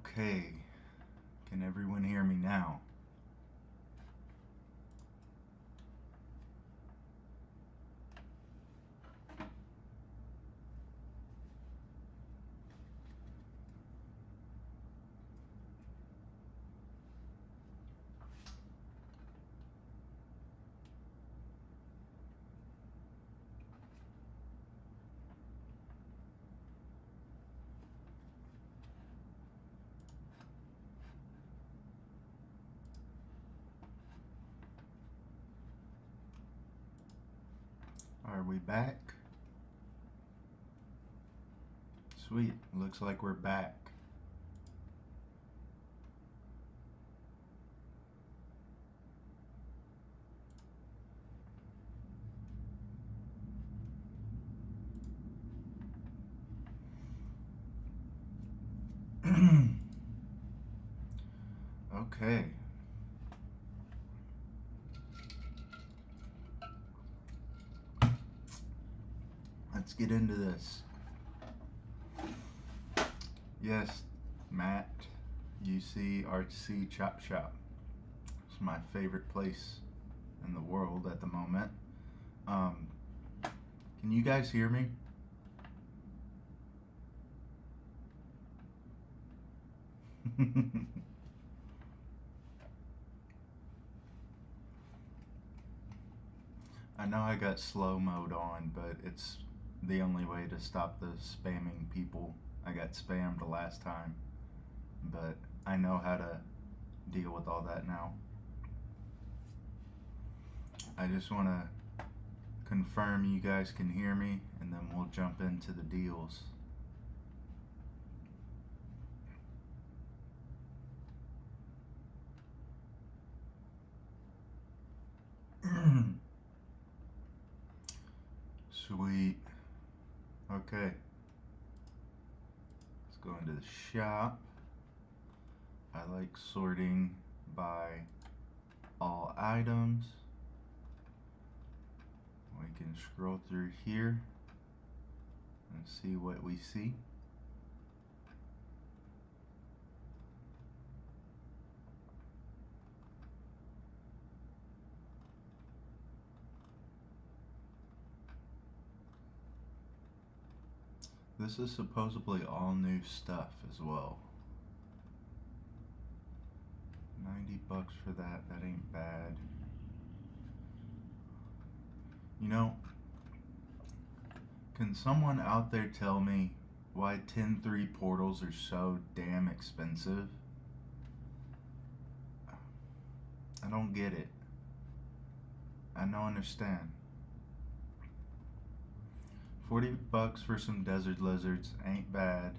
Okay, can everyone hear me now? Are we back? Sweet, looks like we're back. Okay. Let's get into this. Yes, Matt, UC Artsy Chop Shop. It's my favorite place in the world at the moment. Can you guys hear me? I know I got slow mode on, but it's the only way to stop the spamming people. I got spammed the last time, but I know how to deal with all that now. I just want to confirm you guys can hear me, and then we'll jump into the deals. Sweet. Okay. Let's go into the shop. I like sorting by all items. We can scroll through here and see what we see. This is supposedly all new stuff as well. 90 bucks for that, that ain't bad. You know, can someone out there tell me why 10-3 portals are so damn expensive? I don't get it. I don't understand. 40 bucks for some desert lizards ain't bad.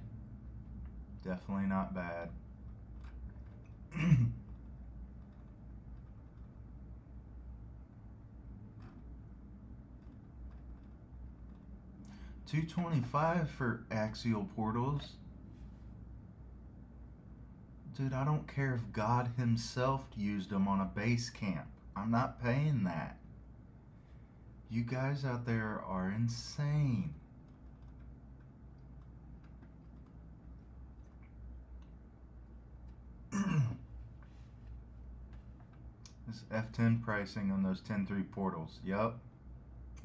Definitely not bad. $225 for axial portals. Dude, I don't care if God himself used them on a base camp. I'm not paying that. You guys out there are insane. This F10 pricing on those 10-3 portals. Yup.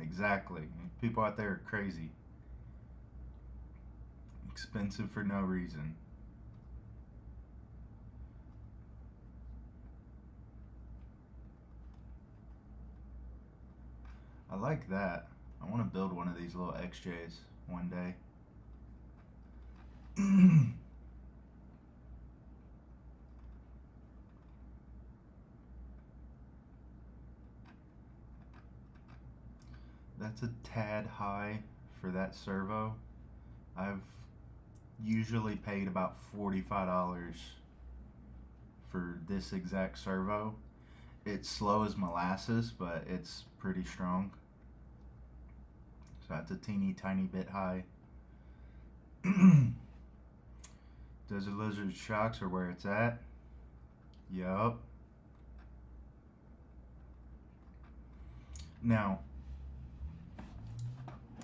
Exactly. People out there are crazy. Expensive for no reason. I like that. I want to build one of these little XJs one day. That's a tad high for that servo. I've usually paid about $45 for this exact servo. It's slow as molasses, but it's pretty strong. So that's a teeny tiny bit high. Desert Lizard shocks are where it's at. Yup. Now,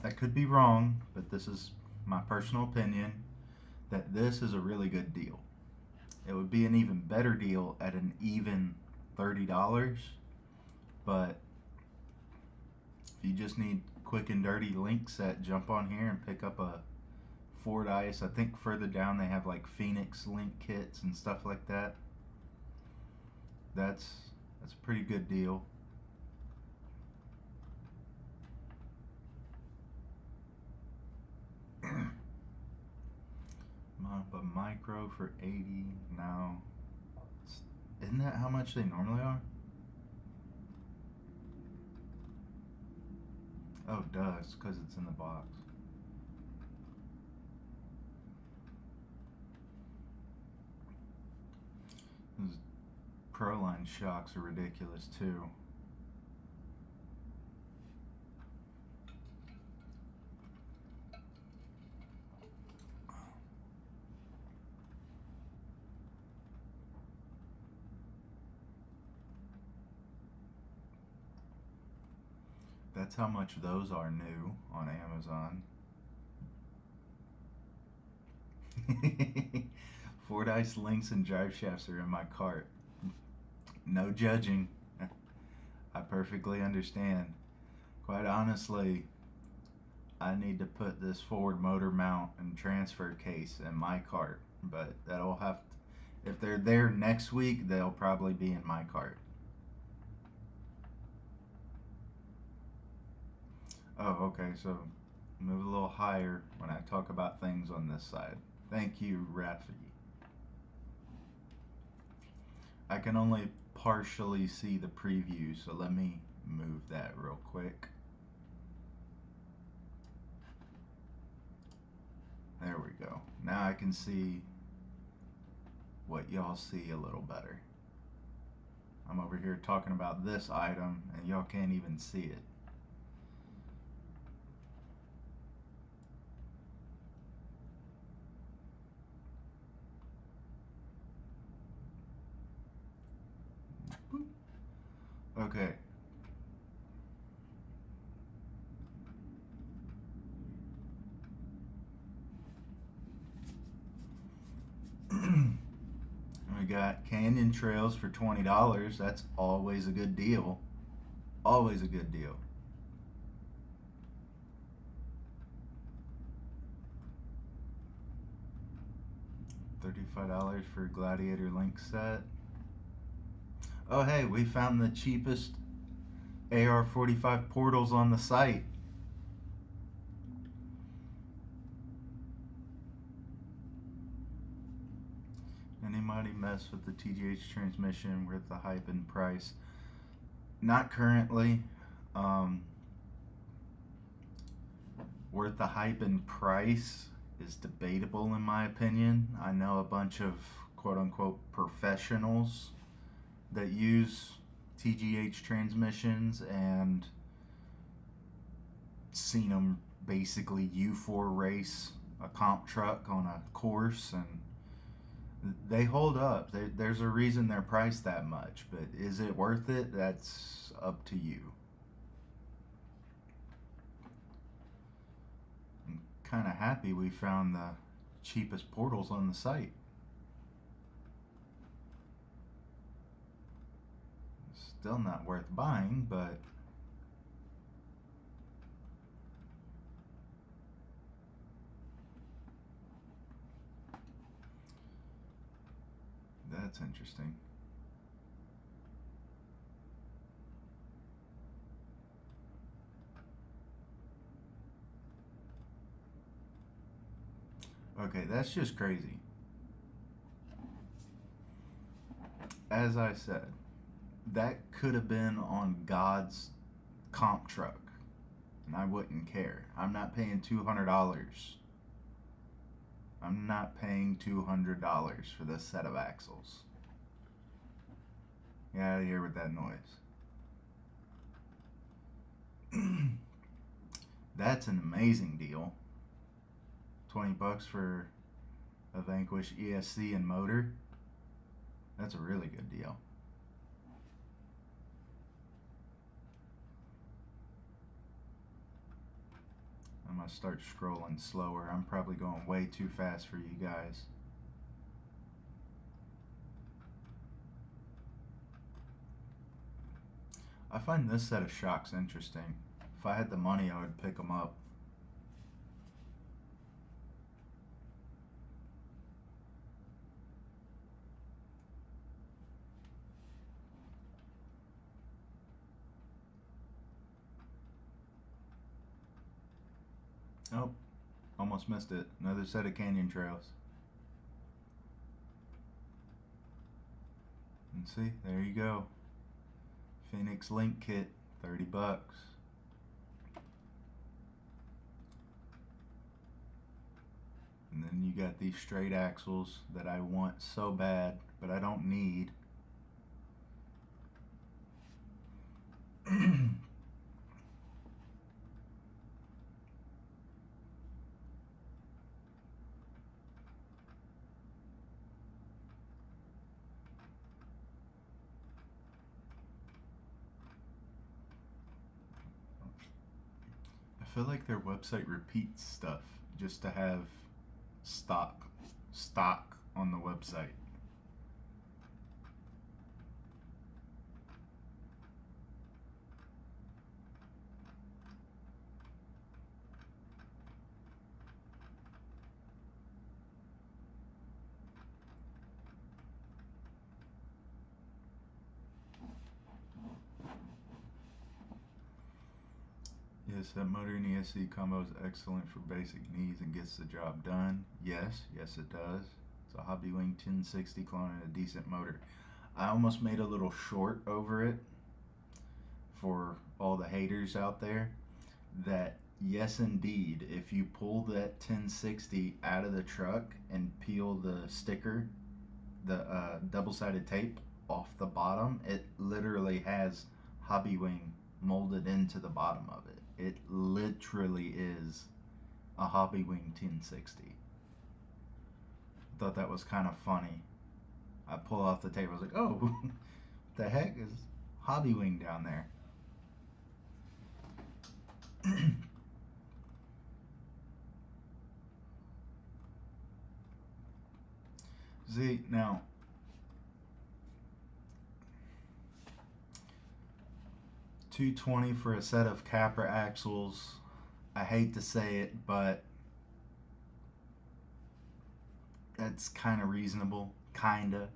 I could be wrong, but this is my personal opinion that this is a really good deal. it would be an even better deal at an even $30. But if you just need quick and dirty link set, jump on here and pick up a Ford Ice. I think further down they have like Phoenix link kits and stuff like that. That's a pretty good deal. A micro for 80 now. Isn't that how much they normally are? Oh, duh, it's because it's in the box. Those Proline shocks are ridiculous too. That's how much those are new on Amazon. Ford Ice links and drive shafts are in my cart. No judging. I perfectly understand. Quite honestly, I need to put this Ford motor mount and transfer case in my cart, but that'll have to, if they're there next week, they'll probably be in my cart. Oh, okay, so move a little higher when I talk about things on this side. Thank you, Rafi. I can only partially see the preview, so let me move that real quick. There we go. Now I can see what y'all see a little better. I'm over here talking about this item and y'all can't even see it. Okay. We got Canyon Trails for $20. That's always a good deal. Always a good deal. $35 for a Gladiator link set. Oh hey, we found the cheapest AR-45 portals on the site. Anybody mess with the TGH transmission worth the hype and price? Not currently. Worth the hype and price is debatable in my opinion. I know a bunch of quote-unquote professionals that use TGH transmissions and seen them basically U4 race a comp truck on a course, and they hold up. There's a reason they're priced that much, but is it worth it? That's up to you. I'm kind of happy we found the cheapest portals on the site. Still not worth buying, but that's interesting. Okay, that's just crazy. As I said, that could have been on God's comp truck, and I wouldn't care. I'm not paying $200. I'm not paying $200 for this set of axles. Get out of here with that noise. That's an amazing deal. $20 for a Vanquish ESC and motor. That's a really good deal. I'm gonna start scrolling slower. I'm probably going way too fast for you guys. I find this set of shocks interesting. If I had the money, I would pick them up. Oh, almost missed it. Another set of canyon trails. And see, there you go. Phoenix Link kit, $30. And then you got these straight axles that I want so bad, but I don't need. I feel like their website repeats stuff just to have stock on the website. Yes, that motor and ESC combo is excellent for basic needs and gets the job done. Yes, it does. It's a Hobbywing 1060 clone and a decent motor. I almost made a little short over it for all the haters out there that yes indeed, if you pull that 1060 out of the truck and peel the sticker, the double-sided tape off the bottom, it literally has Hobbywing molded into the bottom of it. It literally is a Hobbywing 1060. I thought that was kind of funny. I pull off the tape, I was like, oh, what the heck is Hobbywing down there? See, now, $220 for a set of Capra axles. I hate to say it, but that's kind of reasonable. Kinda.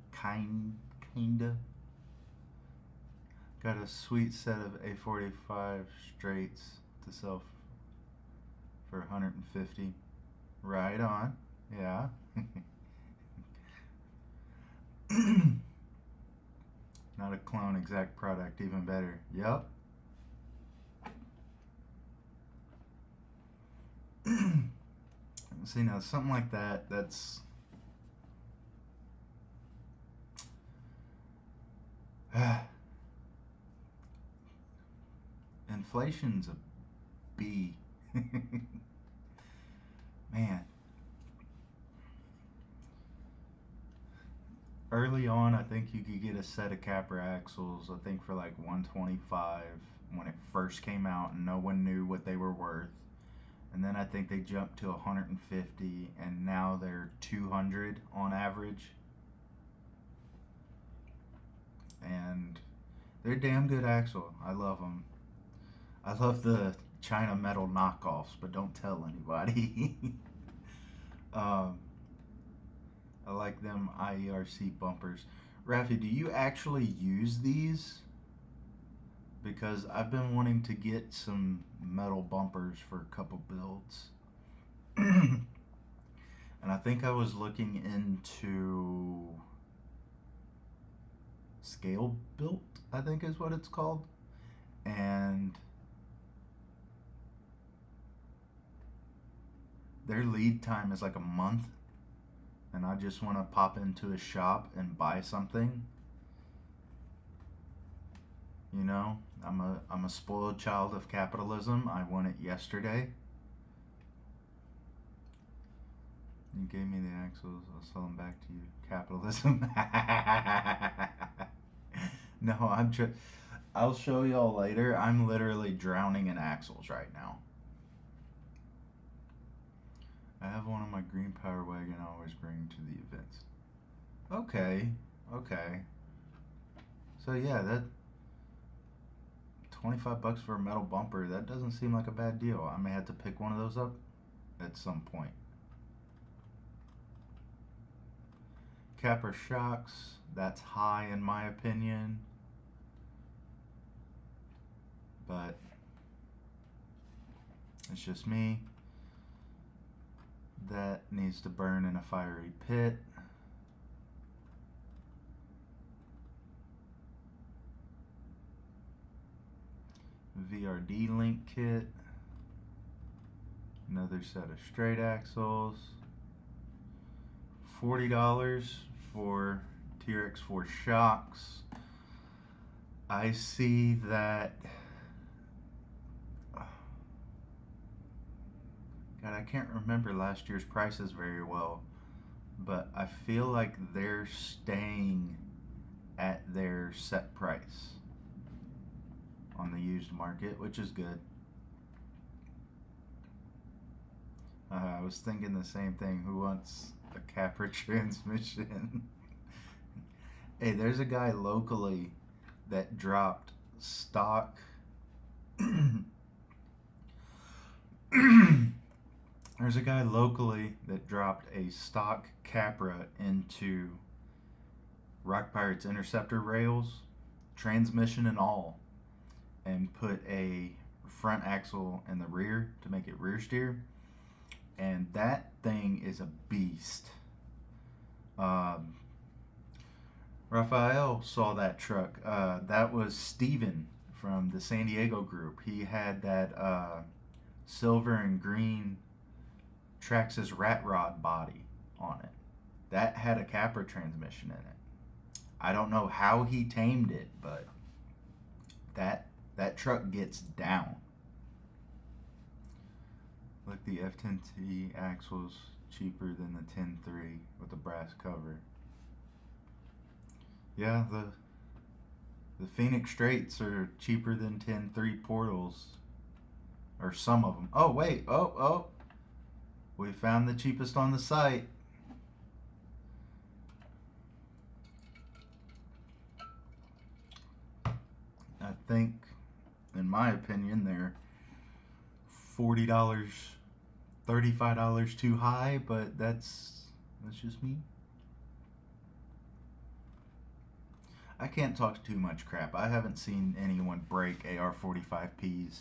Got a sweet set of A45 straights to sell for $150. Right on. Yeah. Not a clone, exact product, even better. Yep. See, now something like that, that's inflation's a B. Man. Early on, I think you could get a set of Capra axles, I think for like $125 when it first came out and no one knew what they were worth. And then I think they jumped to $150 and now they're $200 on average. And they're damn good axle. I love them. I love the China metal knockoffs, but don't tell anybody. I like them IERC bumpers. Rafi, do you actually use these? Because I've been wanting to get some metal bumpers for a couple builds. And I think I was looking into Scale Built, I think is what it's called. And their lead time is like a month. And I just want to pop into a shop and buy something. You know, I'm a spoiled child of capitalism. I want it yesterday. You gave me the axles. I'll sell them back to you. Capitalism. No, I'll show y'all later. I'm literally drowning in axles right now. I have one on my green power wagon I always bring to the events. Okay. So yeah, $25 for a metal bumper, that doesn't seem like a bad deal. I may have to pick one of those up at some point. Capra shocks, that's high in my opinion. But it's just me. That needs to burn in a fiery pit. VRD link kit. Another set of straight axles. $40 for TRX4 shocks. I see that. God, I can't remember last year's prices very well, but I feel like they're staying at their set price on the used market, which is good. I was thinking the same thing. Who wants a Capra transmission? Hey, there's a guy locally that dropped stock. There's a guy locally that dropped a stock Capra into Rock Pirate's Interceptor rails, transmission and all, and put a front axle in the rear to make it rear steer. And that thing is a beast. Raphael saw that truck. That was Steven from the San Diego group. He had that silver and green Traxxas rat rod body on it. That had a Capra transmission in it. I don't know how he tamed it, but that truck gets down. Look, the F10T axle's cheaper than the 10.3 with the brass cover. Yeah, the Phoenix Straights are cheaper than 10.3 portals, or some of them. Oh wait, oh, we found the cheapest on the site. I think, in my opinion, they're $40, $35 too high, but that's just me. I can't talk too much crap. I haven't seen anyone break AR-45Ps.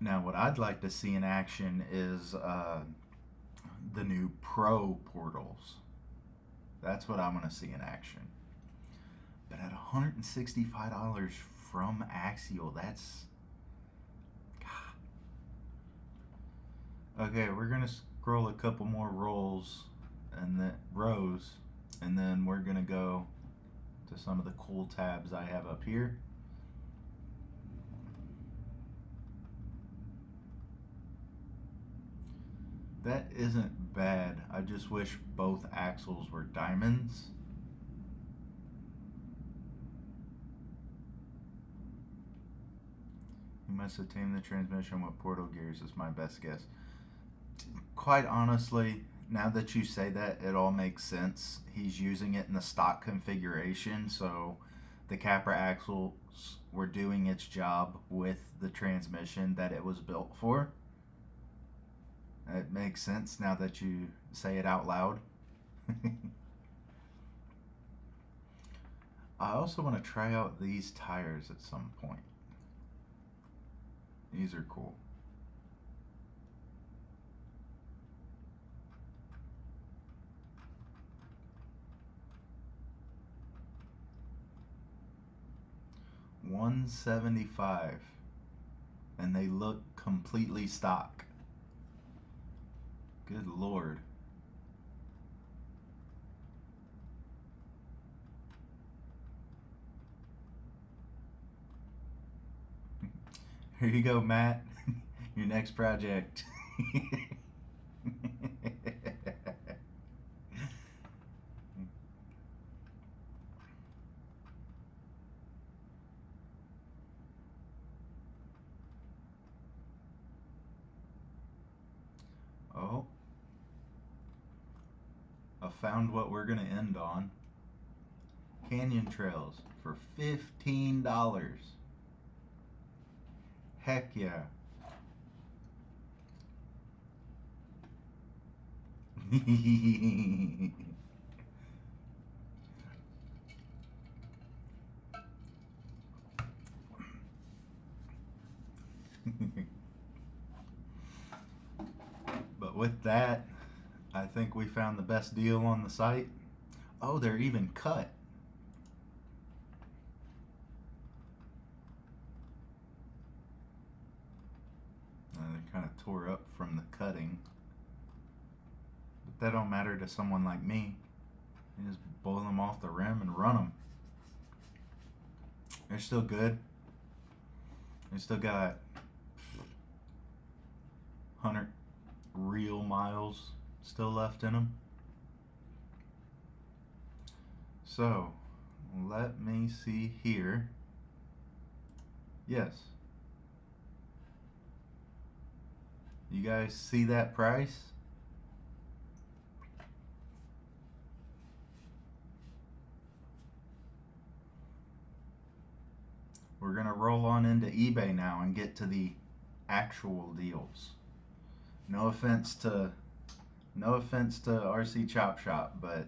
Now, what I'd like to see in action is the new Pro portals. That's what I'm going to see in action. But at $165 from Axial, that's... God. Okay, we're going to scroll a couple more rows, and then we're going to go to some of the cool tabs I have up here. That isn't bad. I just wish both axles were diamonds. He must have tamed the transmission with portal gears is my best guess. Quite honestly, now that you say that, it all makes sense. He's using it in the stock configuration, so the Capra axles were doing its job with the transmission that it was built for. It makes sense now that you say it out loud. I also want to try out these tires at some point. These are cool. $175, and they look completely stock. Good Lord. Here you go, Matt. Your next project. Oh. I found what we're going to end on. Canyon Trails for $15. Heck yeah. But with that, I think we found the best deal on the site. Oh, they're even cut. They're kind of tore up from the cutting. But that don't matter to someone like me. You just boil them off the rim and run them. They're still good. They still got 100 real miles still left in them. So, let me see here. Yes. You guys see that price? We're gonna roll on into eBay now and get to the actual deals. No offense to RC Chop Shop, but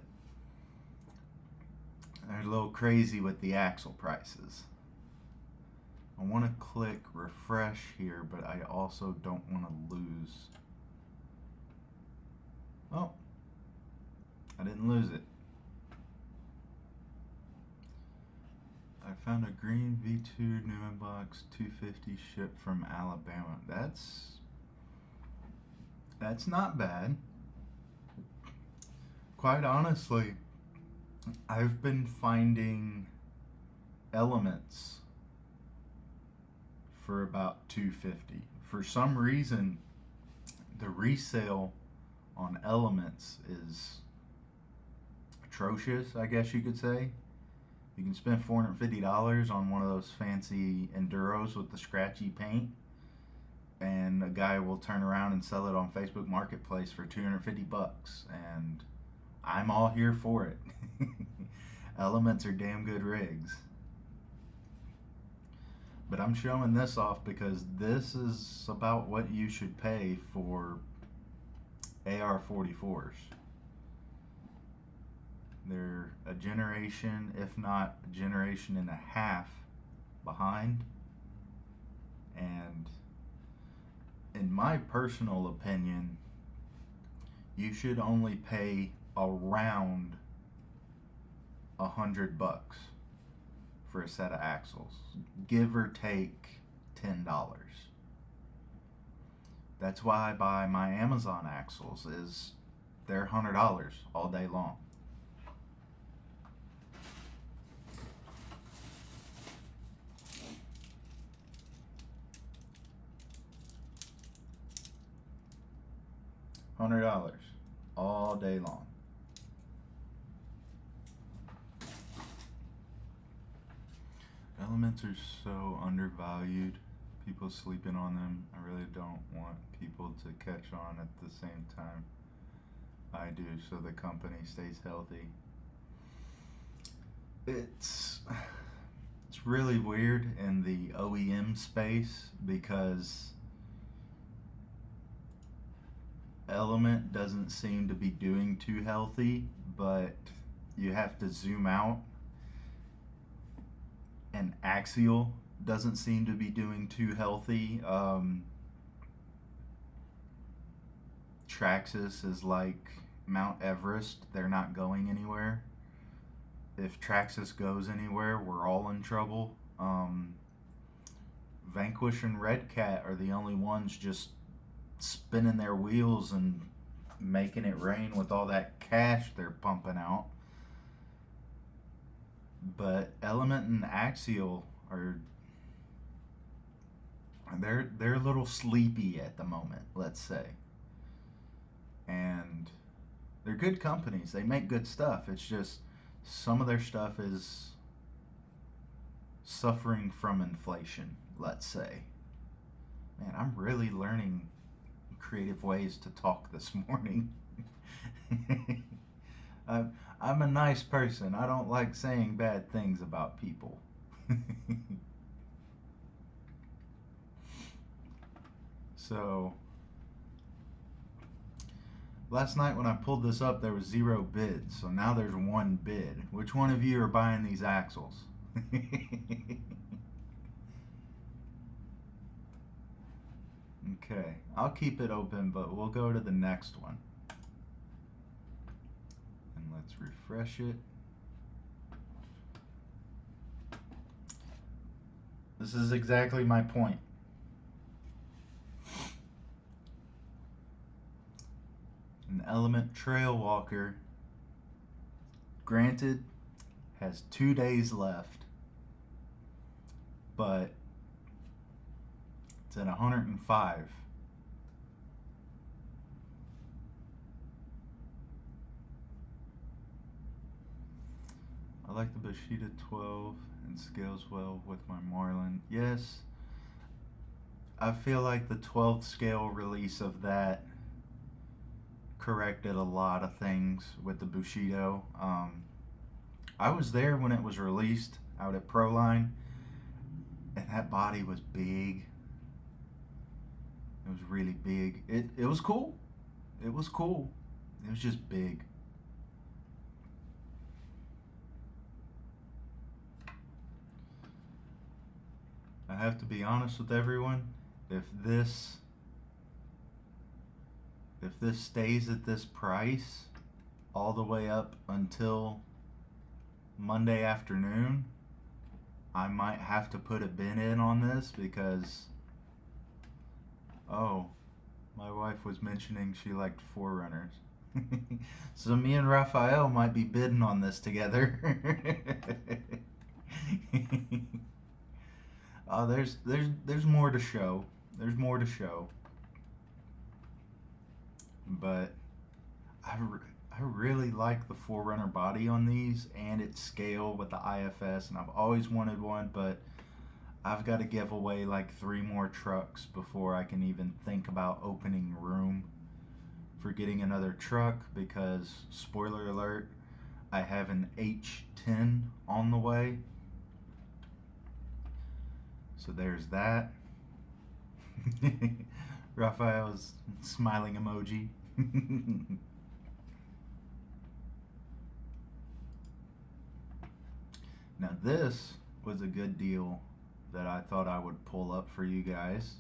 they're a little crazy with the axle prices. I want to click refresh here, but I also don't want to lose. Oh, I didn't lose it. I found a green V2 new in box 250 shipped from Alabama. That's not bad. Quite honestly, I've been finding Elements for about $250. For some reason, the resale on Elements is atrocious, I guess you could say. You can spend $450 on one of those fancy Enduros with the scratchy paint, and a guy will turn around and sell it on Facebook Marketplace for $250, and I'm all here for it. Elements are damn good rigs. But I'm showing this off because this is about what you should pay for AR-44s. They're a generation, if not a generation and a half behind. And in my personal opinion, you should only pay around $100 for a set of axles, give or take $10. That's why I buy my Amazon axles, is they're $100 all day long. $100 all day long. Elements are so undervalued. People sleeping on them. I really don't want people to catch on at the same time I do, so the company stays healthy. It's really weird in the OEM space because Element doesn't seem to be doing too healthy, but you have to zoom out, and Axial doesn't seem to be doing too healthy. Traxxas is like Mount Everest. They're not going anywhere. If Traxxas goes anywhere, we're all in trouble. Vanquish and Red Cat are the only ones just spinning their wheels and making it rain with all that cash they're pumping out. But Element and Axial are they're a little sleepy at the moment, let's say. And they're good companies. They make good stuff. It's just some of their stuff is suffering from inflation, let's say. Man, I'm really learning creative ways to talk this morning. I'm a nice person. I don't like saying bad things about people. So, last night when I pulled this up, there was 0 bids. So now there's 1 bid. Which one of you are buying these axles? Okay, I'll keep it open, but we'll go to the next one. And let's refresh it. This is exactly my point. An Element Trail Walker, granted, has 2 days left, but it's at 105. I like the Bushido 12 and scales well with my Marlin. Yes, I feel like the 12th scale release of that corrected a lot of things with the Bushido. I was there when it was released out at Proline, and that body was big. It was really big. It was cool. It was cool. It was just big. I have to be honest with everyone. If this stays at this price all the way up until Monday afternoon, I might have to put a bin in on this because, oh, my wife was mentioning she liked Forerunners. So me and Raphael might be bidding on this together. Oh, there's more to show. There's more to show. But I really like the Forerunner body on these and its scale with the IFS, and I've always wanted one, but I've got to give away like 3 more trucks before I can even think about opening room for getting another truck because, spoiler alert, I have an H10 on the way. So there's that. Raphael's smiling emoji. Now this was a good deal that I thought I would pull up for you guys.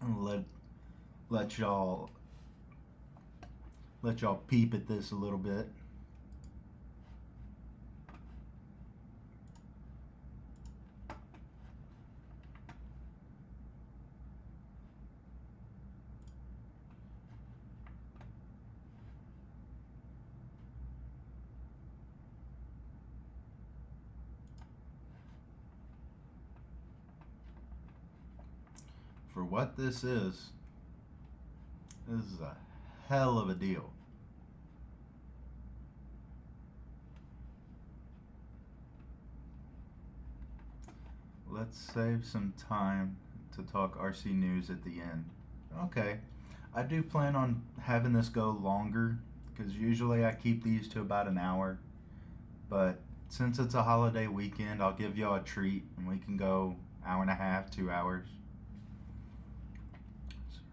And let y'all peep at this a little bit. For what this is a hell of a deal. Let's save some time to talk RC news at the end. Okay, I do plan on having this go longer because usually I keep these to about an hour, but since it's a holiday weekend, I'll give y'all a treat and we can go hour and a half, 2 hours.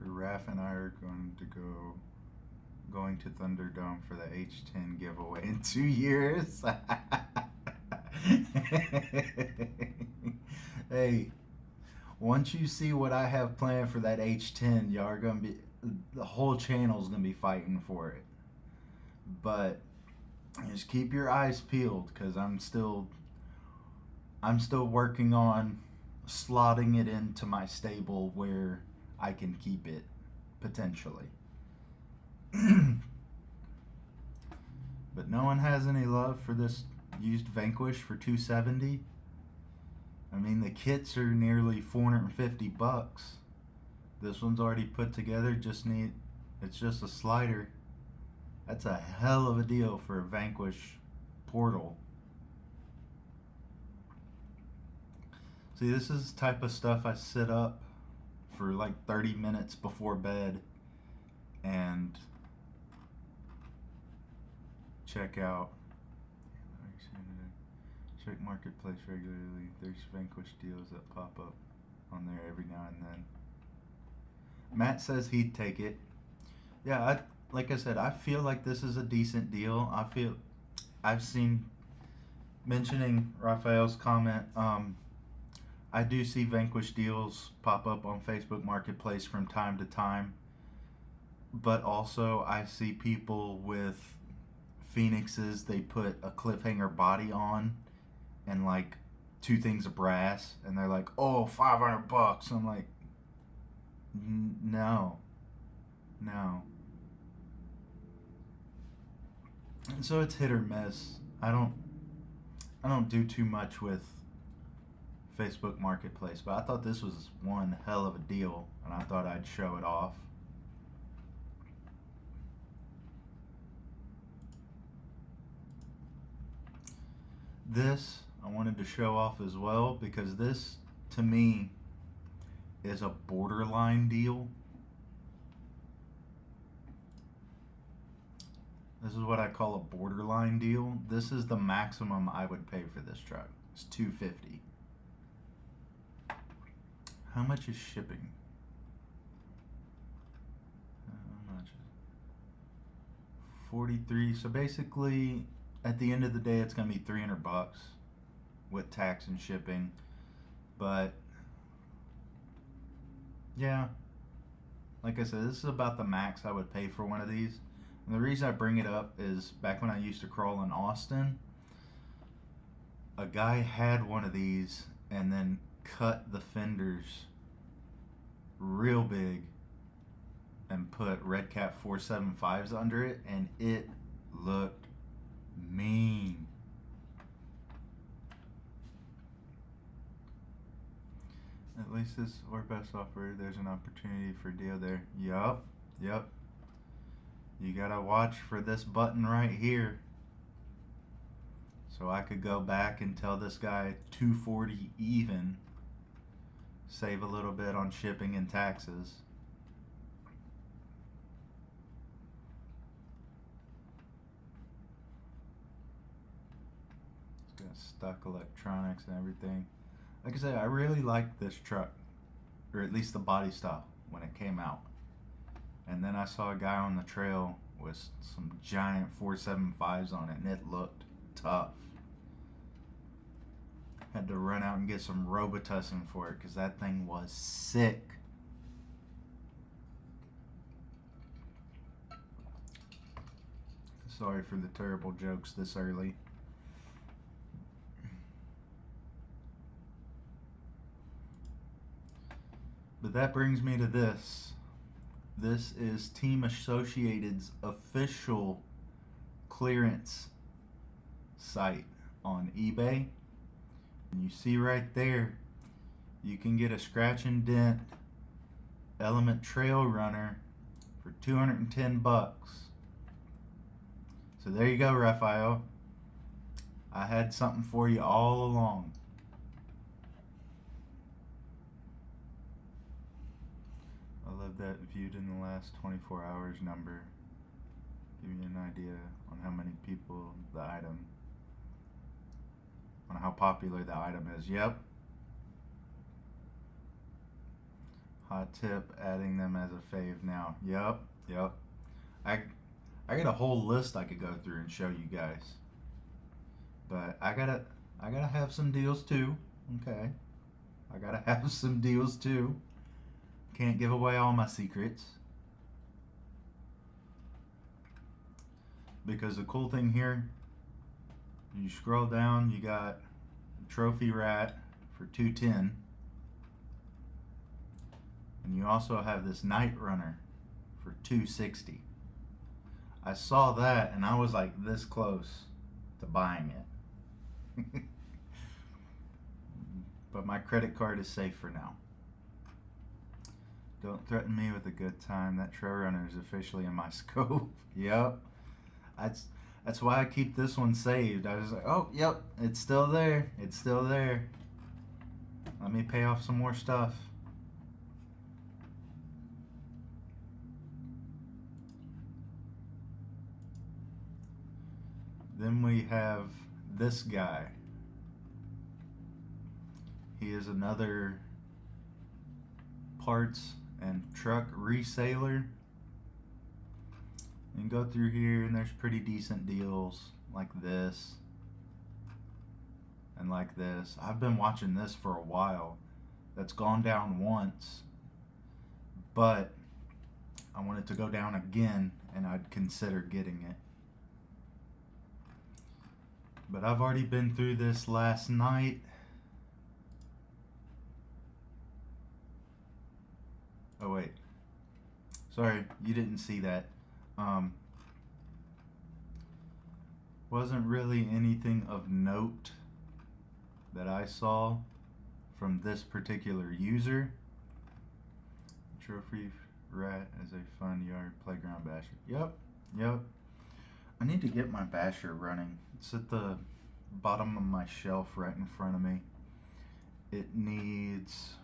Raph and I are going to Thunderdome for the H10 giveaway in 2 years. Hey, once you see what I have planned for that H10, y'all are gonna be, the whole channel's gonna be fighting for it. But just keep your eyes peeled because I'm still working on slotting it into my stable where I can keep it, potentially. But no one has any love for this used Vanquish for $270. I mean, the kits are nearly $450. This one's already put together, it's just a slider. That's a hell of a deal for a Vanquish portal. See, this is the type of stuff I set up for like 30 minutes before bed and check out. Check Marketplace regularly. There's Vanquish deals that pop up on there every now and then. Matt says he'd take it. Yeah, like I said, I feel like this is a decent deal. I've seen, mentioning Raphael's comment, I do see Vanquish deals pop up on Facebook Marketplace from time to time, but also I see people with Phoenixes, they put a cliffhanger body on and like 2 things of brass, and they're like, oh, $500. I'm like, no. And so it's hit or miss. I don't do too much with Facebook Marketplace, but I thought this was one hell of a deal, and I thought I'd show it off. This I wanted to show off as well because this, to me, is a borderline deal. This is what I call a borderline deal. This is the maximum I would pay for this truck. It's $250. How much is shipping? How much? 43. So basically, at the end of the day, it's gonna be $300 with tax and shipping. But yeah, like I said, this is about the max I would pay for one of these. And the reason I bring it up is back when I used to crawl in Austin, a guy had one of these and then cut the fenders real big and put Red Cat 475s under it, and it looked mean. At least this or best offer, there's an opportunity for a deal there. Yup. You gotta watch for this button right here. So I could go back and tell this guy $240 even, save a little bit on shipping and taxes. It's got stock electronics and everything. Like I said, I really liked this truck, or at least the body style when it came out. And then I saw a guy on the trail with some giant 475s on it, and it looked tough. Had to run out and get some Robitussin for it because that thing was sick. Sorry for the terrible jokes this early. But that brings me to this. This is Team Associated's official clearance site on eBay. And you see right there, you can get a scratch and dent Element Trail Runner for $210. So there you go, Raphael. I had something for you all along. I love that viewed in the last 24 hours number. Give you an idea on how many people the item, on how popular the item is. Yep. Hot tip, adding them as a fave now. Yep. I got a whole list I could go through and show you guys. But I gotta have some deals too. Okay. I gotta have some deals too. Can't give away all my secrets. Because the cool thing here, you scroll down, you got Trophy Rat for $210. And you also have this Night Runner for $260. I saw that and I was like this close to buying it. But my credit card is safe for now. Don't threaten me with a good time. That trail runner is officially in my scope. Yep. That's why I keep this one saved. I was like, oh, yep, it's still there. It's still there. Let me pay off some more stuff. Then we have this guy. He is another parts and truck reseller. And go through here and there's pretty decent deals like this and like this. I've been watching this for a while. That's gone down once, but I want it to go down again and I'd consider getting it. But I've already been through this last night. Oh wait, sorry, you didn't see that. Wasn't really anything of note that I saw from this particular user. Trophy rat as a fun yard playground basher. Yep. I need to get my basher running. It's at the bottom of my shelf right in front of me. It needs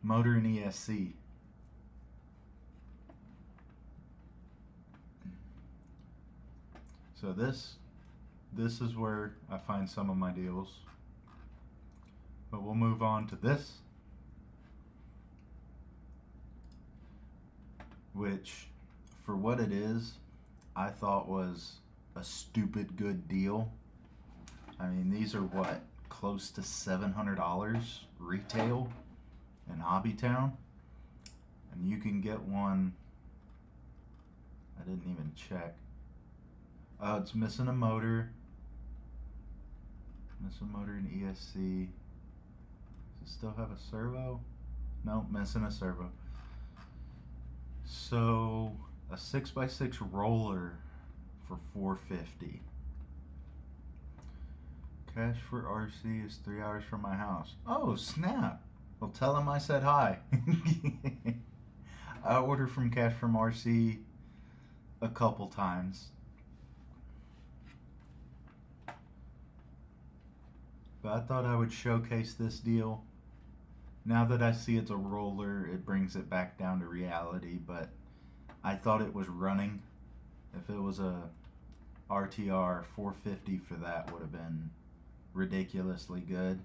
motor and ESC. So this is where I find some of my deals. But we'll move on to this, which for what it is, I thought was a stupid good deal. I mean, these are what, close to $700 retail in Hobbytown, and you can get one. I didn't even check. It's missing a motor. Missing motor and ESC. Does it still have a servo? No, missing a servo. So a 6x6 roller for $450. Cash for RC is 3 hours from my house. Oh snap! Well, tell him I said hi. I ordered from Cash from RC a couple times. But I thought I would showcase this deal. Now that I see it's a roller, it brings it back down to reality, but I thought it was running. If it was a RTR, $450 for that would have been ridiculously good.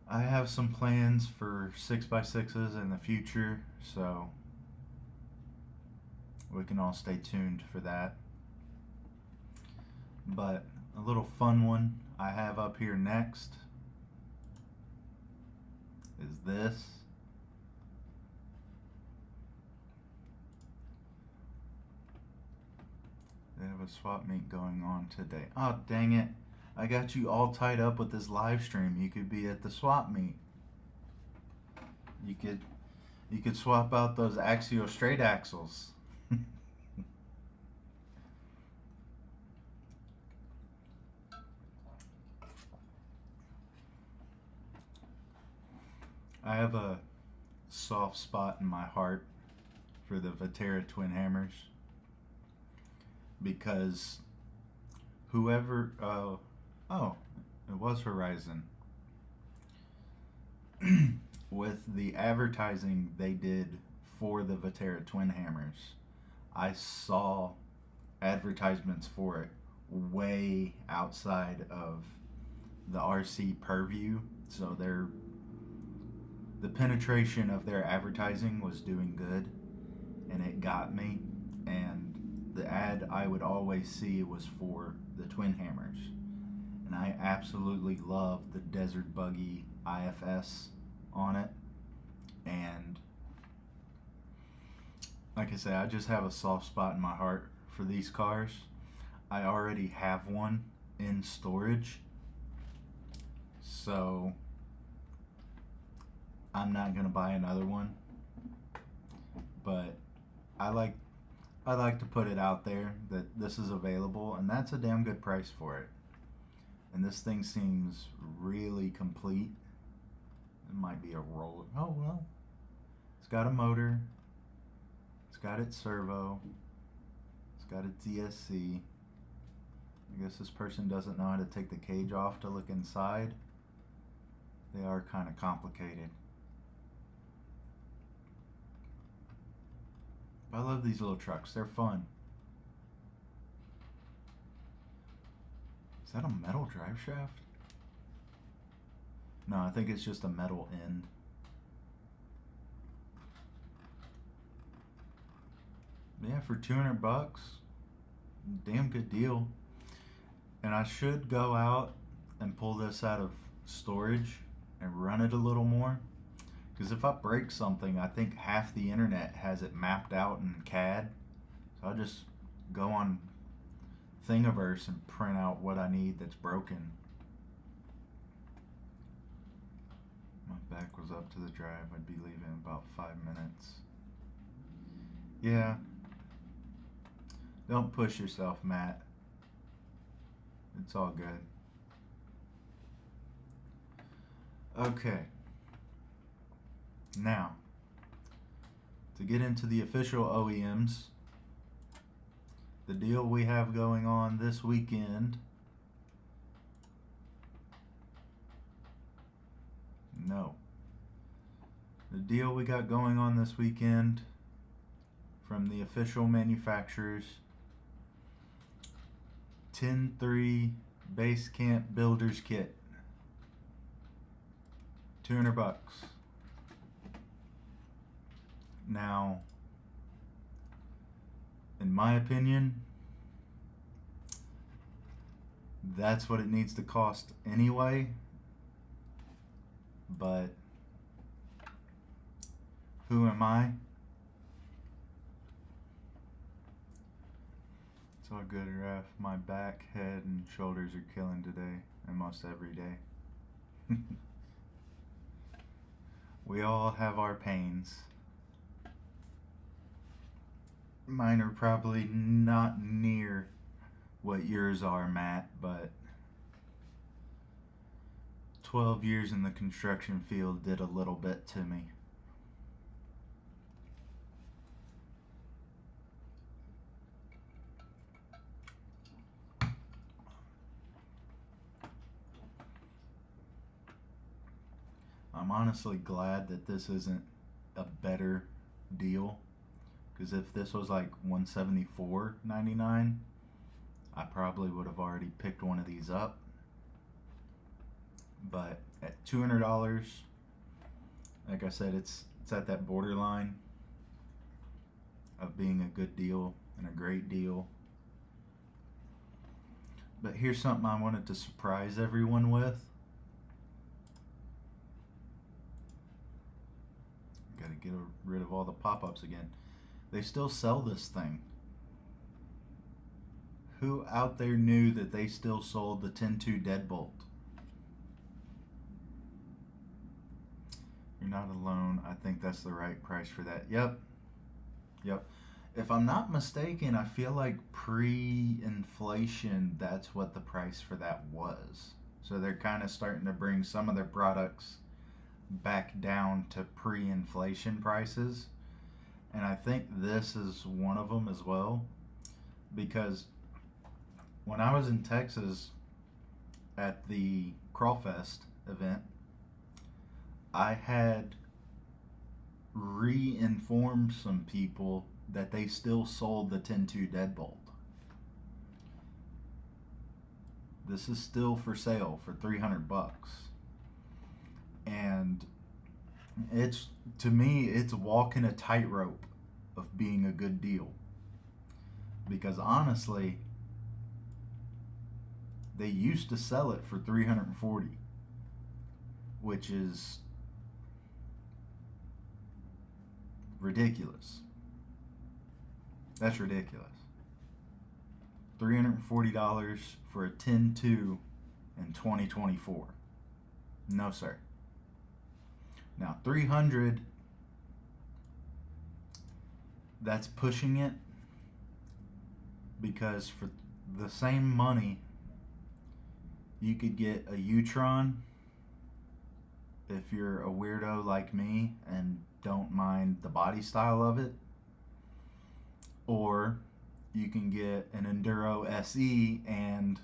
I have some plans for 6x6s in the future, so we can all stay tuned for that. But a little fun one I have up here next is this. They have a swap meet going on today. Oh, dang it. I got you all tied up with this live stream. You could be at the swap meet. You could swap out those Axio straight axles. I have a soft spot in my heart for the Vatera twin hammers because whoever it was Horizon with the advertising they did for the Vatera twin hammers. I saw advertisements for it way outside of the RC purview, so the penetration of their advertising was doing good, and it got me. And the ad I would always see was for the twin hammers, and I absolutely love the Desert Buggy IFS on it. And like I say, I just have a soft spot in my heart for these cars. I already have one in storage, so I'm not gonna buy another one, but I like to put it out there that this is available, and that's a damn good price for it. And this thing seems really complete. It might be a roller. Oh well, it's got a motor, it's got its servo, it's got its ESC. I guess this person doesn't know how to take the cage off to look inside. They are kind of complicated. I love these little trucks. They're fun. Is that a metal drive shaft? No, I think it's just a metal end. Yeah, for 200 bucks, damn good deal. And I should go out and pull this out of storage and run it a little more. Because if I break something, I think half the internet has it mapped out in CAD. So I'll just go on Thingiverse and print out what I need that's broken. My back was up to the drive. I'd be leaving in about 5 minutes. Yeah. Don't push yourself, Matt. It's all good. Okay. Now, to get into the official OEMs, the deal we have going on this weekend. No. The deal we got going on this weekend from the official manufacturers, 10.3 Base Camp Builder's Kit. 200 bucks. Now, in my opinion, that's what it needs to cost anyway. But who am I? It's all good, Ref. My back, head, and shoulders are killing today, and most every day. We all have our pains. Mine are probably not near what yours are, Matt, but 12 years in the construction field did a little bit to me. I'm honestly glad that this isn't a better deal, because if this was like $174.99, I probably would have already picked one of these up. But at $200, like I said, it's at that borderline of being a good deal and a great deal. But here's something I wanted to surprise everyone with. Gotta get rid of all the pop-ups again. They still sell this thing. Who out there knew that they still sold the 10.2 deadbolt? You're not alone. I think that's the right price for that. Yep. If I'm not mistaken, I feel like pre-inflation, that's what the price for that was. So they're kind of starting to bring some of their products back down to pre-inflation prices. And I think this is one of them as well. Because when I was in Texas at the Crawfest event, I had re-informed some people that they still sold the 10.2 deadbolt. This is still for sale for 300 bucks. And it's, to me, it's walking a tightrope of being a good deal. Because honestly, they used to sell it for 340, which is ridiculous. That's ridiculous. $340 for a 10.2 in 2024. No, sir. Now, 300, that's pushing it, because for the same money, you could get a U-Tron if you're a weirdo like me and don't mind the body style of it, or you can get an Enduro SE and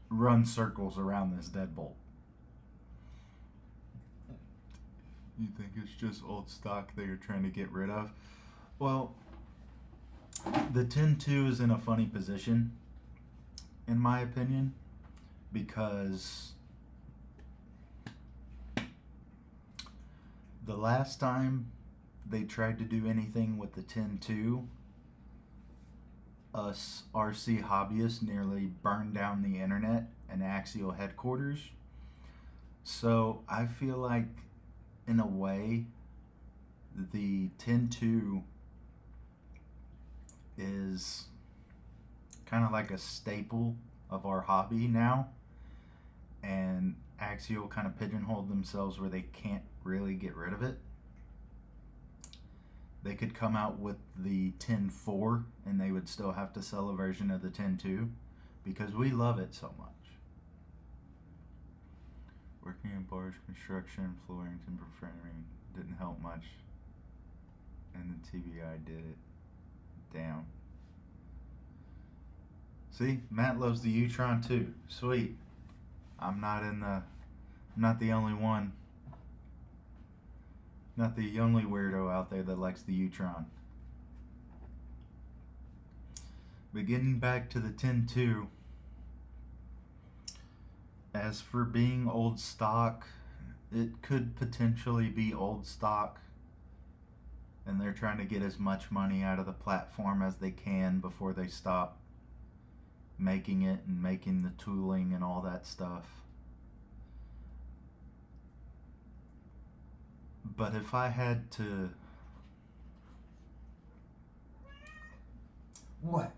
run circles around this deadbolt. You think it's just old stock that you're trying to get rid of? Well, the 10.2 is in a funny position in my opinion, because the last time they tried to do anything with the 10.2, us RC hobbyists nearly burned down the internet and Axial headquarters. So I feel like, in a way, the 10.2 is kind of like a staple of our hobby now, and Axial kind of pigeonholed themselves where they can't really get rid of it. They could come out with the 10.4 and they would still have to sell a version of the 10.2 because we love it so much. Working in bars, construction, flooring, timber framing didn't help much, and the TBI did it. Damn. See, Matt loves the U-Tron too. Sweet. I'm not the only one. Not the only weirdo out there that likes the U-Tron. But getting back to the 10.2, as for being old stock, it could potentially be old stock, and they're trying to get as much money out of the platform as they can before they stop making it and making the tooling and all that stuff. But if I had to... What?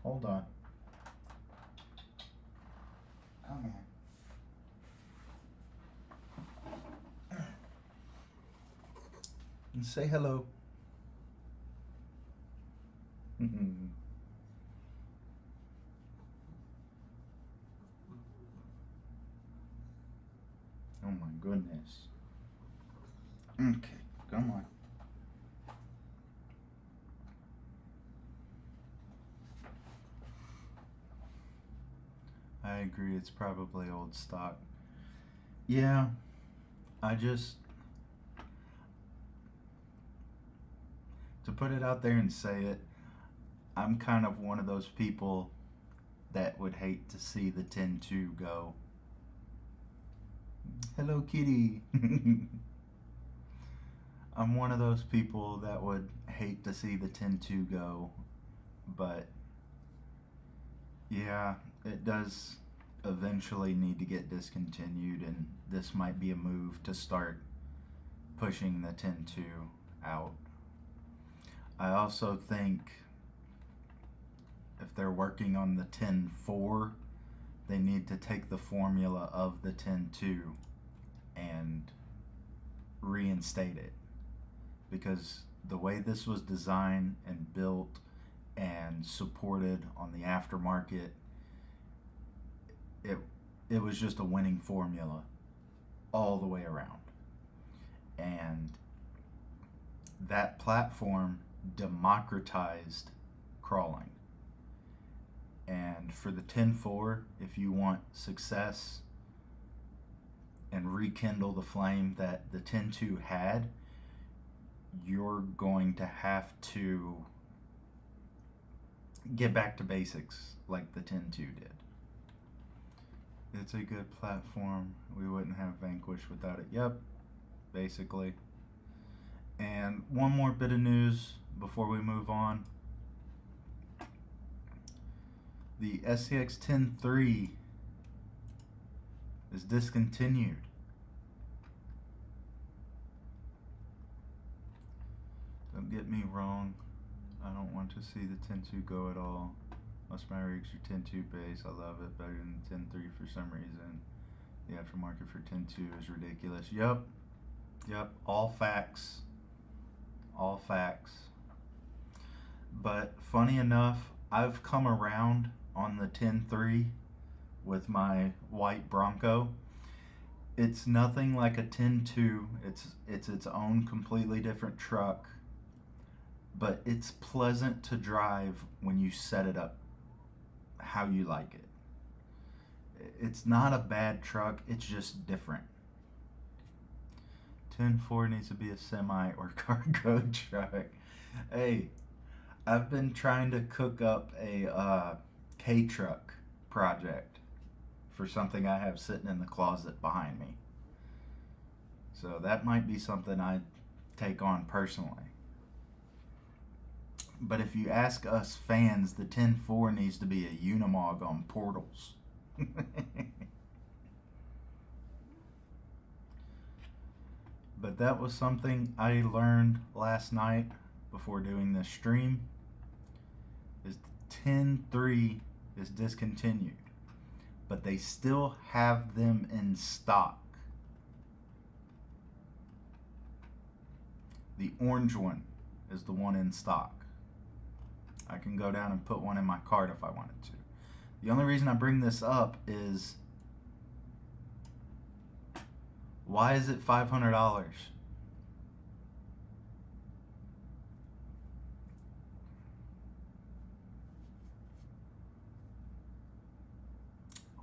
Hold on. Come here. And say hello. Oh my goodness. Okay, come on. I agree, it's probably old stock. Yeah, to put it out there and say it, I'm kind of one of those people that would hate to see the 10.2 go. Hello, kitty. I'm one of those people that would hate to see the 10.2 go, but yeah, it does eventually need to get discontinued, and this might be a move to start pushing the 10.2 out. I also think if they're working on the 10.4, they need to take the formula of the 10.2 and reinstate it, because the way this was designed and built and supported on the aftermarket, it was just a winning formula all the way around. And that platform democratized crawling. And for the 10.4, if you want success and rekindle the flame that the 10.2 had, you're going to have to get back to basics like the 10.2 did. It's a good platform. We wouldn't have Vanquish without it. Yep, basically. And one more bit of news before we move on. The SCX 10.3 is discontinued. Don't get me wrong, I don't want to see the 10.2 go at all. Most of my rigs are 10.2 base. I love it better than 10.3 for some reason. The aftermarket for 10.2 is ridiculous. Yep, all facts. All facts. But funny enough, I've come around on the 10.3 with my white Bronco. It's nothing like a 10.2. It's its own completely different truck, but it's pleasant to drive when you set it up how you like it. It's not a bad truck, it's just different. 10.4 needs to be a semi or cargo truck. Hey, I've been trying to cook up a K-truck project for something I have sitting in the closet behind me. So that might be something I'd take on personally. But if you ask us fans, the 10-4 needs to be a Unimog on portals. But that was something I learned last night before doing this stream, is the 10-3 is discontinued, but they still have them in stock. The orange one is the one in stock. I can go down and put one in my cart if I wanted to. The only reason I bring this up is, why is it $500?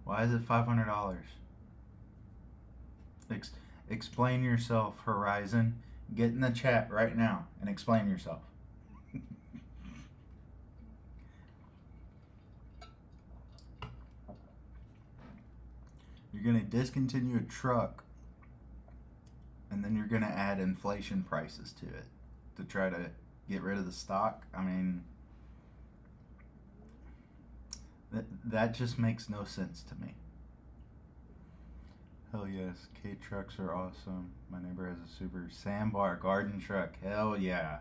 Why is it $500? Explain yourself, Horizon. Get in the chat right now and explain yourself. You're going to discontinue a truck, and then you're going to add inflation prices to it to try to get rid of the stock. I mean, that just makes no sense to me. Hell yes, K-trucks are awesome. My neighbor has a super sandbar garden truck. Hell yeah.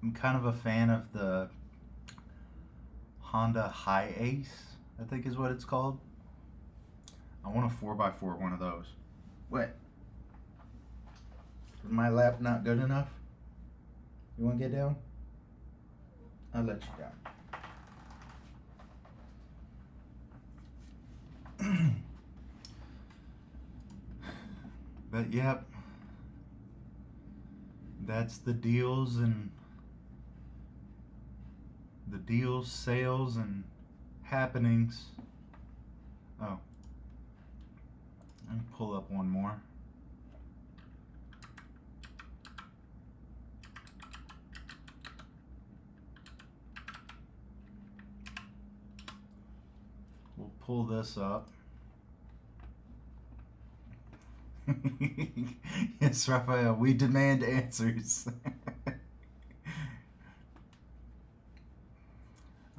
I'm kind of a fan of the Honda High Ace, I think is what it's called. I want a 4x4 one of those. What? Is my lap not good enough? You want to get down? I'll let you down. But yep, that's the deals and the deals, sales, and happenings. Oh, let me pull up one more. We'll pull this up. Yes, Raphael, we demand answers.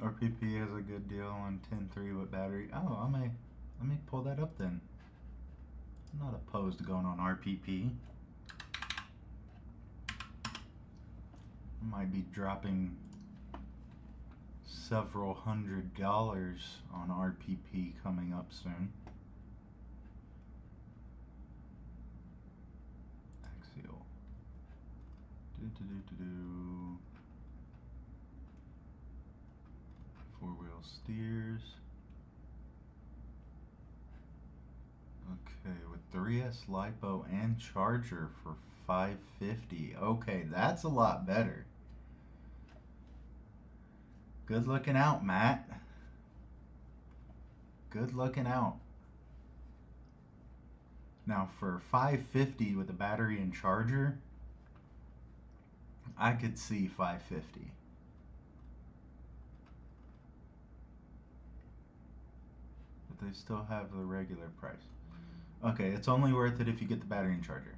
RPP has a good deal on 10.3 with battery. Oh, let me pull that up then. I'm not opposed to going on RPP. I might be dropping several $100 on RPP coming up soon. Axial. Four-wheel steers. Okay, with 3S LiPo and charger for $550. Okay, that's a lot better. Good looking out, Matt. Good looking out. Now for $550 with a battery and charger, I could see $550. But they still have the regular price. Okay, it's only worth it if you get the battery and charger.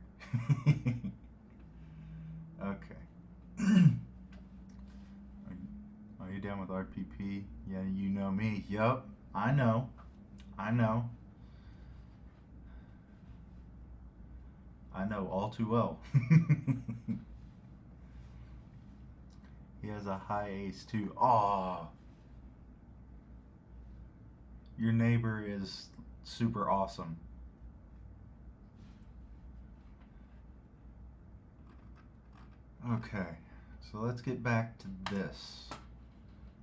Okay. Are you down with RPP? Yeah, you know me. Yup, I know. I know all too well. He has a high ace too. Aw. Your neighbor is super awesome. Okay, so let's get back to this,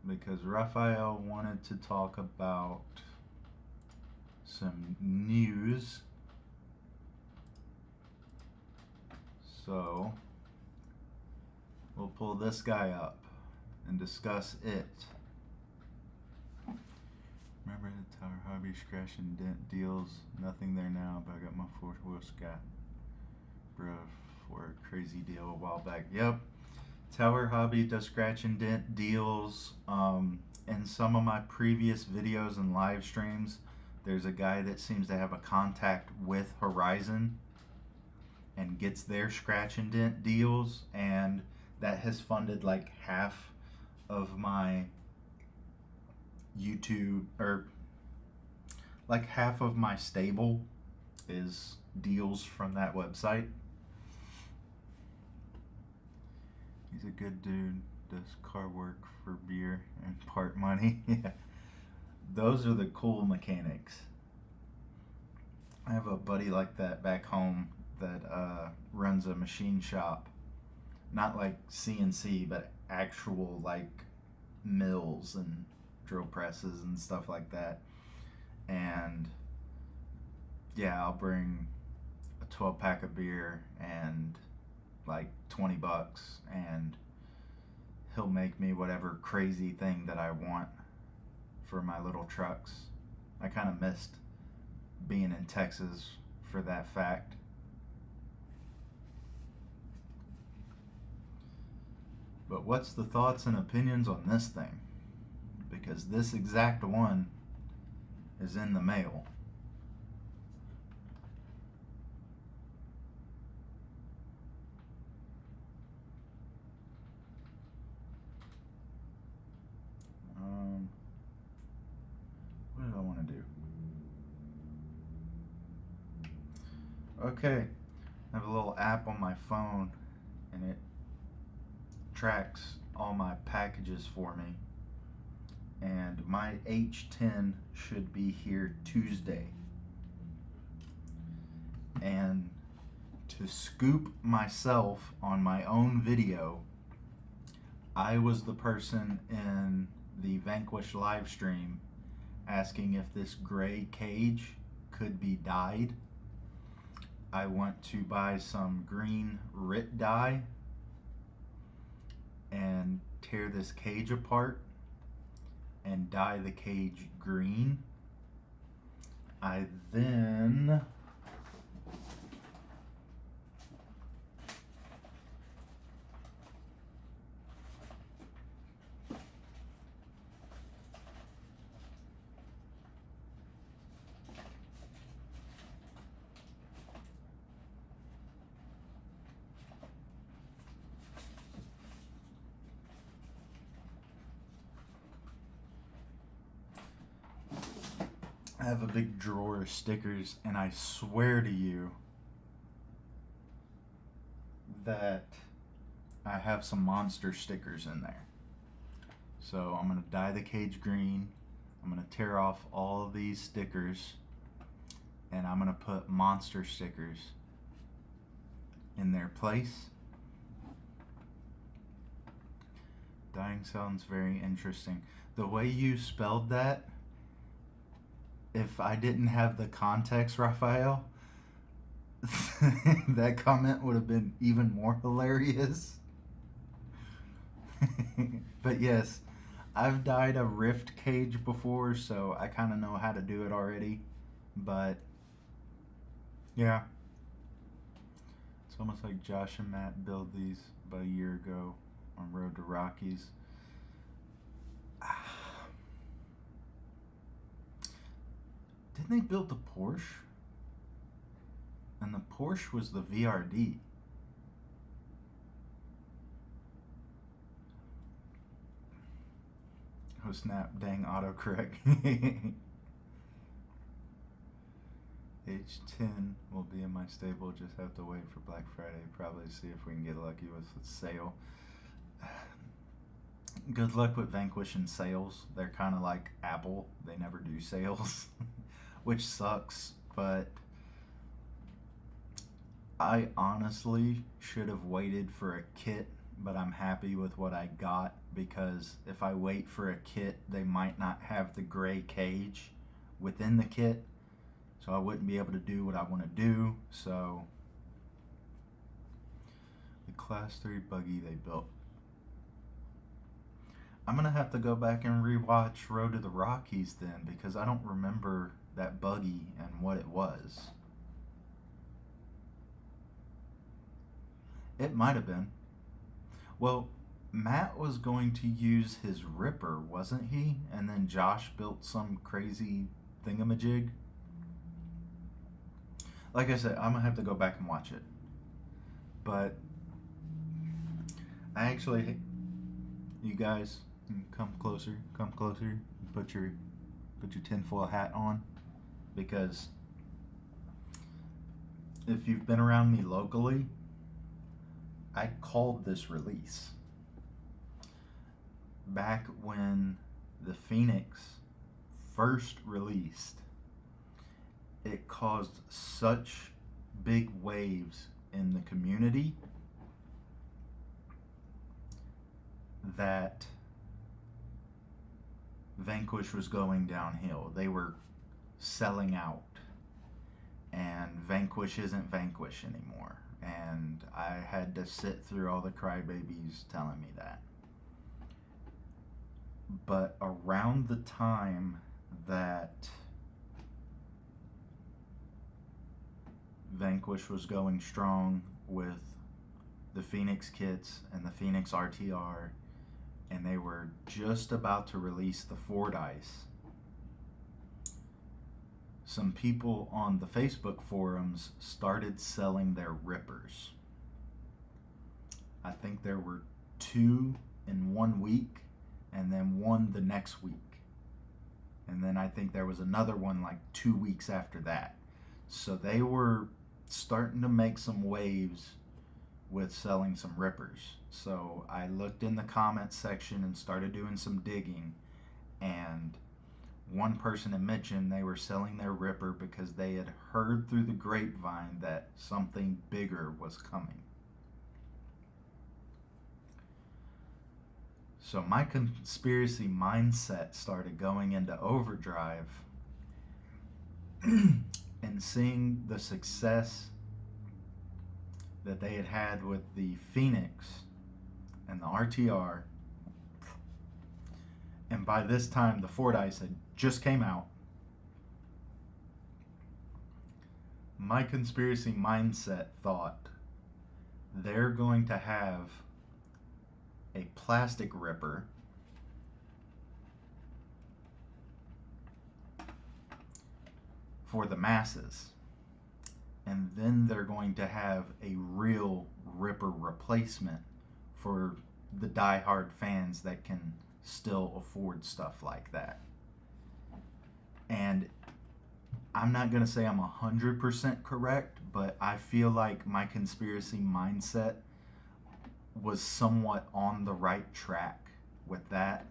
because Raphael wanted to talk about some news. So we'll pull this guy up and discuss it. Remember the Tower Hobby scratch and dent deals? Nothing there now, but I got my four-wheel Scott, bro, for a crazy deal a while back. Yep. Tower Hobby does scratch and dent deals. In some of my previous videos and live streams, there's a guy that seems to have a contact with Horizon and gets their scratch and dent deals, and that has funded like half of my YouTube, or like half of my stable is deals from that website. He's a good dude, does car work for beer and part money. Yeah. Those are the cool mechanics. I have a buddy like that back home that runs a machine shop. Not like CNC, but actual like mills and drill presses and stuff like that. And yeah, I'll bring a 12 pack of beer and like $20, and he'll make me whatever crazy thing that I want for my little trucks. I kind of missed being in Texas for that fact. But what's the thoughts and opinions on this thing? Because this exact one is in the mail. What did I want to do? Okay, I have a little app on my phone, and it tracks all my packages for me. And my H10 should be here Tuesday. And to scoop myself on my own video, I was the person in the Vanquish live stream asking if this gray cage could be dyed. I want to buy some green RIT dye and tear this cage apart and dye the cage green. I then I have a big drawer of stickers, and I swear to you that I have some monster stickers in there. So I'm going to dye the cage green. I'm going to tear off all of these stickers, and I'm going to put monster stickers in their place. Dyeing sounds very interesting. The way you spelled that, if I didn't have the context, Raphael, that comment would have been even more hilarious. But yes, I've dyed a rift cage before, so I kind of know how to do it already. But yeah, it's almost like Josh and Matt built these about a year ago on Road to Rockies. Didn't they build the Porsche? And the Porsche was the VRD. Oh snap, dang autocorrect. H10 will be in my stable, just have to wait for Black Friday. Probably see if we can get lucky with a sale. Good luck with Vanquish and sales. They're kind of like Apple. They never do sales. Which sucks, but I honestly should have waited for a kit, but I'm happy with what I got, because if I wait for a kit, they might not have the gray cage within the kit, so I wouldn't be able to do what I want to do. So the Class 3 buggy they built. I'm going to have to go back and rewatch Road to the Rockies then, because I don't remember that buggy and what it was. It might have been. Well, Matt was going to use his Ripper, wasn't he? And then Josh built some crazy thingamajig. Like I said, I'm gonna have to go back and watch it. But I actually, you guys, come closer, put your tinfoil hat on, because if you've been around me locally, I called this release back when the Phoenix first released. It caused such big waves in the community that Vanquish was going downhill. They were selling out, and Vanquish isn't Vanquish anymore. And I had to sit through all the crybabies telling me that. But around the time that Vanquish was going strong with the Phoenix kits and the Phoenix RTR, and they were just about to release the Fordyce, some people on the Facebook forums started selling their Rippers. I think there were 2 in 1 week, and then 1 the next week. And then I think there was another one like 2 weeks after that. So they were starting to make some waves with selling some Rippers. So I looked in the comments section and started doing some digging, and one person had mentioned they were selling their Ripper because they had heard through the grapevine that something bigger was coming. So my conspiracy mindset started going into overdrive, and seeing the success that they had had with the Phoenix and the RTR. And by this time, the Fordyce had just came out. My conspiracy mindset thought they're going to have a plastic Ripper for the masses, and then they're going to have a real Ripper replacement for the diehard fans that can still afford stuff like that. And I'm not going to say I'm 100% correct, but I feel like my conspiracy mindset was somewhat on the right track with that.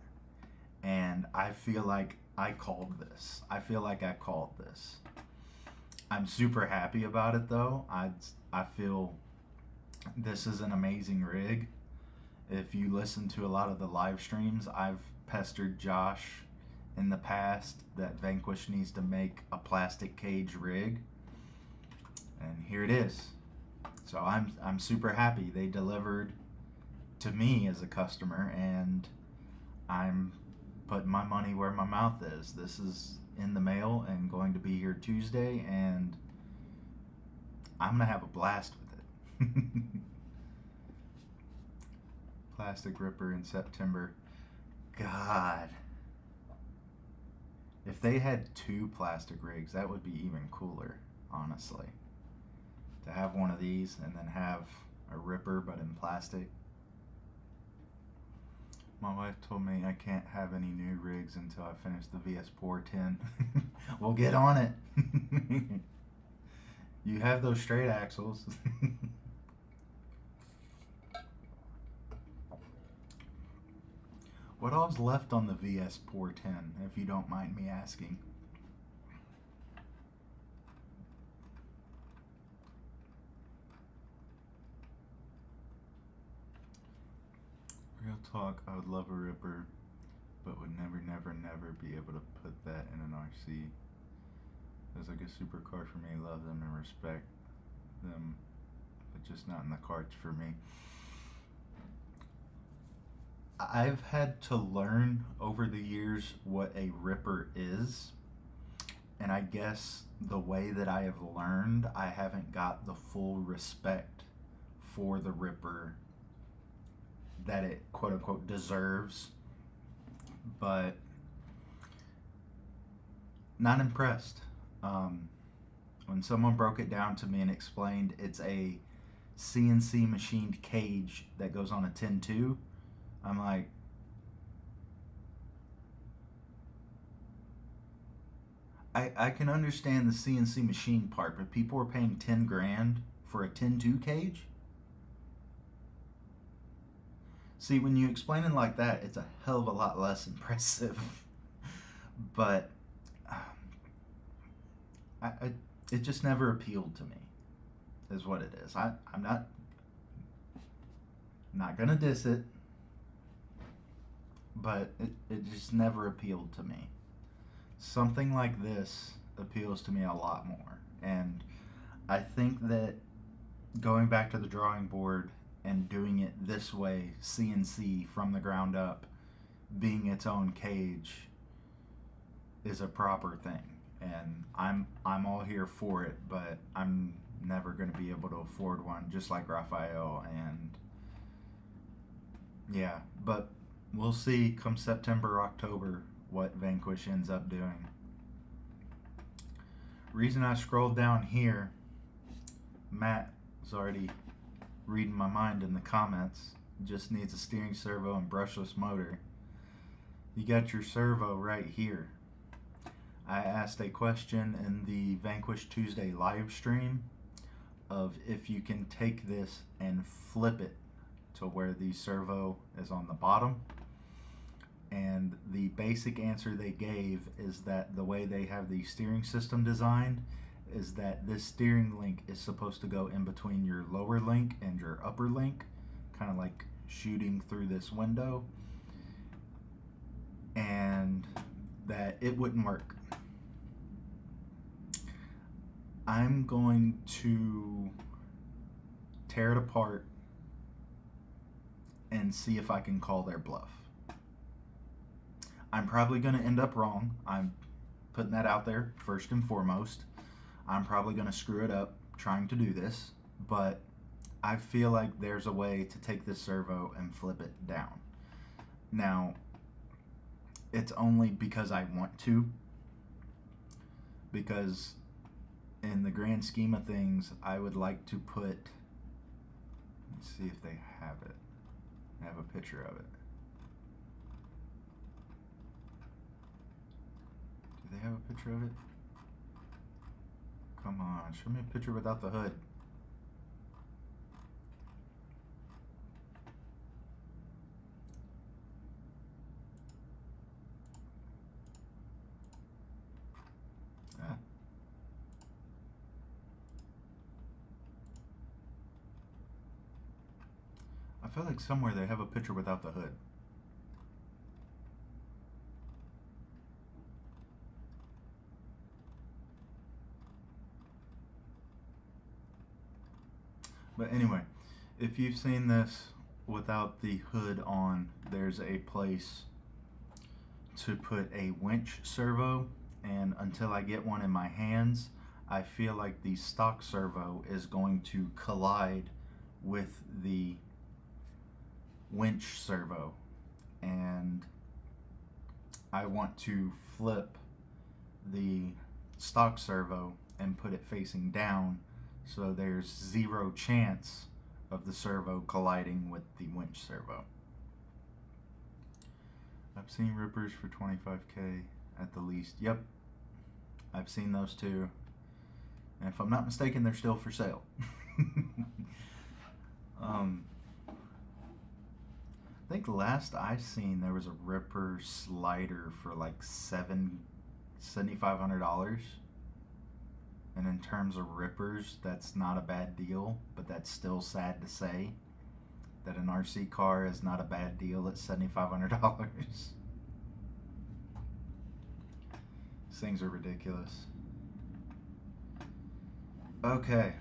And I feel like I called this. I'm super happy about it though. I feel this is an amazing rig. If you listen to a lot of the live streams, I've pestered Josh in the past that Vanquish needs to make a plastic cage rig, and here it is. So I'm super happy they delivered to me as a customer, and I'm putting my money where my mouth is. This is in the mail and going to be here Tuesday, and I'm gonna have a blast with it. Plastic Ripper in September. God, if they had 2 plastic rigs, that would be even cooler, honestly. To have one of these and then have a Ripper but in plastic. My wife told me I can't have any new rigs until I finish the VS410. We'll get on it. You have those straight axles. What all's left on the VS410, if you don't mind me asking? Real talk, I would love a Ripper, but would never be able to put that in an RC. It's like a supercar for me. Love them and respect them, but just not in the carts for me. I've had to learn over the years what a Ripper is, and I guess the way that I have learned, I haven't got the full respect for the Ripper that it quote unquote deserves, but not impressed. When someone broke it down to me and explained it's a CNC machined cage that goes on a 10-2, I'm like, I can understand the CNC machine part, but people are paying 10 grand for a 10-2 cage? See, when you explain it like that, it's a hell of a lot less impressive. But it just never appealed to me, is what it is. I'm not gonna diss it, but it just never appealed to me. Something like this appeals to me a lot more. And I think that going back to the drawing board and doing it this way, CNC from the ground up, being its own cage, is a proper thing. And I'm all here for it, but I'm never going to be able to afford one, just like Raphael. And yeah, but we'll see come September, October, what Vanquish ends up doing. Reason I scrolled down here, Matt is already reading my mind in the comments. Just needs a steering servo and brushless motor. You got your servo right here. I asked a question in the Vanquish Tuesday live stream of if you can take this and flip it to where the servo is on the bottom. And the basic answer they gave is that the way they have the steering system designed is that this steering link is supposed to go in between your lower link and your upper link, kind of like shooting through this window, and that it wouldn't work. I'm going to tear it apart and see if I can call their bluff. I'm probably going to end up wrong. I'm putting that out there first and foremost. I'm probably going to screw it up trying to do this, but I feel like there's a way to take this servo and flip it down. Now, it's only because I want to, because in the grand scheme of things, I would like to put, let's see if they have it. I have a picture of it. Do they have a picture of it? Come on, show me a picture without the hood. Ah. I feel like somewhere they have a picture without the hood. But anyway, if you've seen this without the hood on, there's a place to put a winch servo, and until I get one in my hands, I feel like the stock servo is going to collide with the winch servo, and I want to flip the stock servo and put it facing down, so there's zero chance of the servo colliding with the winch servo. I've seen rippers for 25K at the least. Yep, I've seen those too. And if I'm not mistaken, they're still for sale. I think last I seen there was a ripper slider for like $7,500. And in terms of rippers, that's not a bad deal, but that's still sad to say that an RC car is not a bad deal at $7,500. These things are ridiculous. Okay.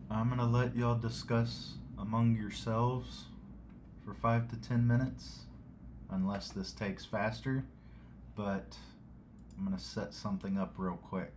I'm gonna let y'all discuss among yourselves for 5 to 10 minutes, unless this takes faster, but I'm going to set something up real quick.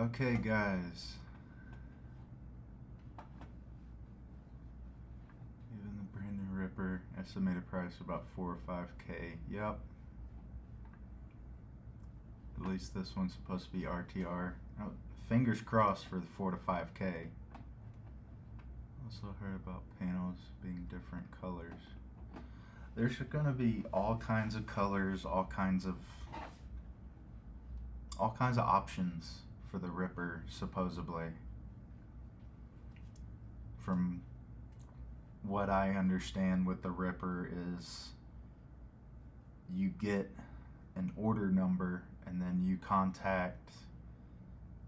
Okay, guys. Even the brand new Ripper, estimated price about 4 or 5K. Yep. At least this one's supposed to be RTR. Oh, fingers crossed for the 4 to 5K. Also heard about panels being different colors. There's gonna be all kinds of colors, all kinds of options for the Ripper, supposedly. From what I understand with the Ripper is you get an order number and then you contact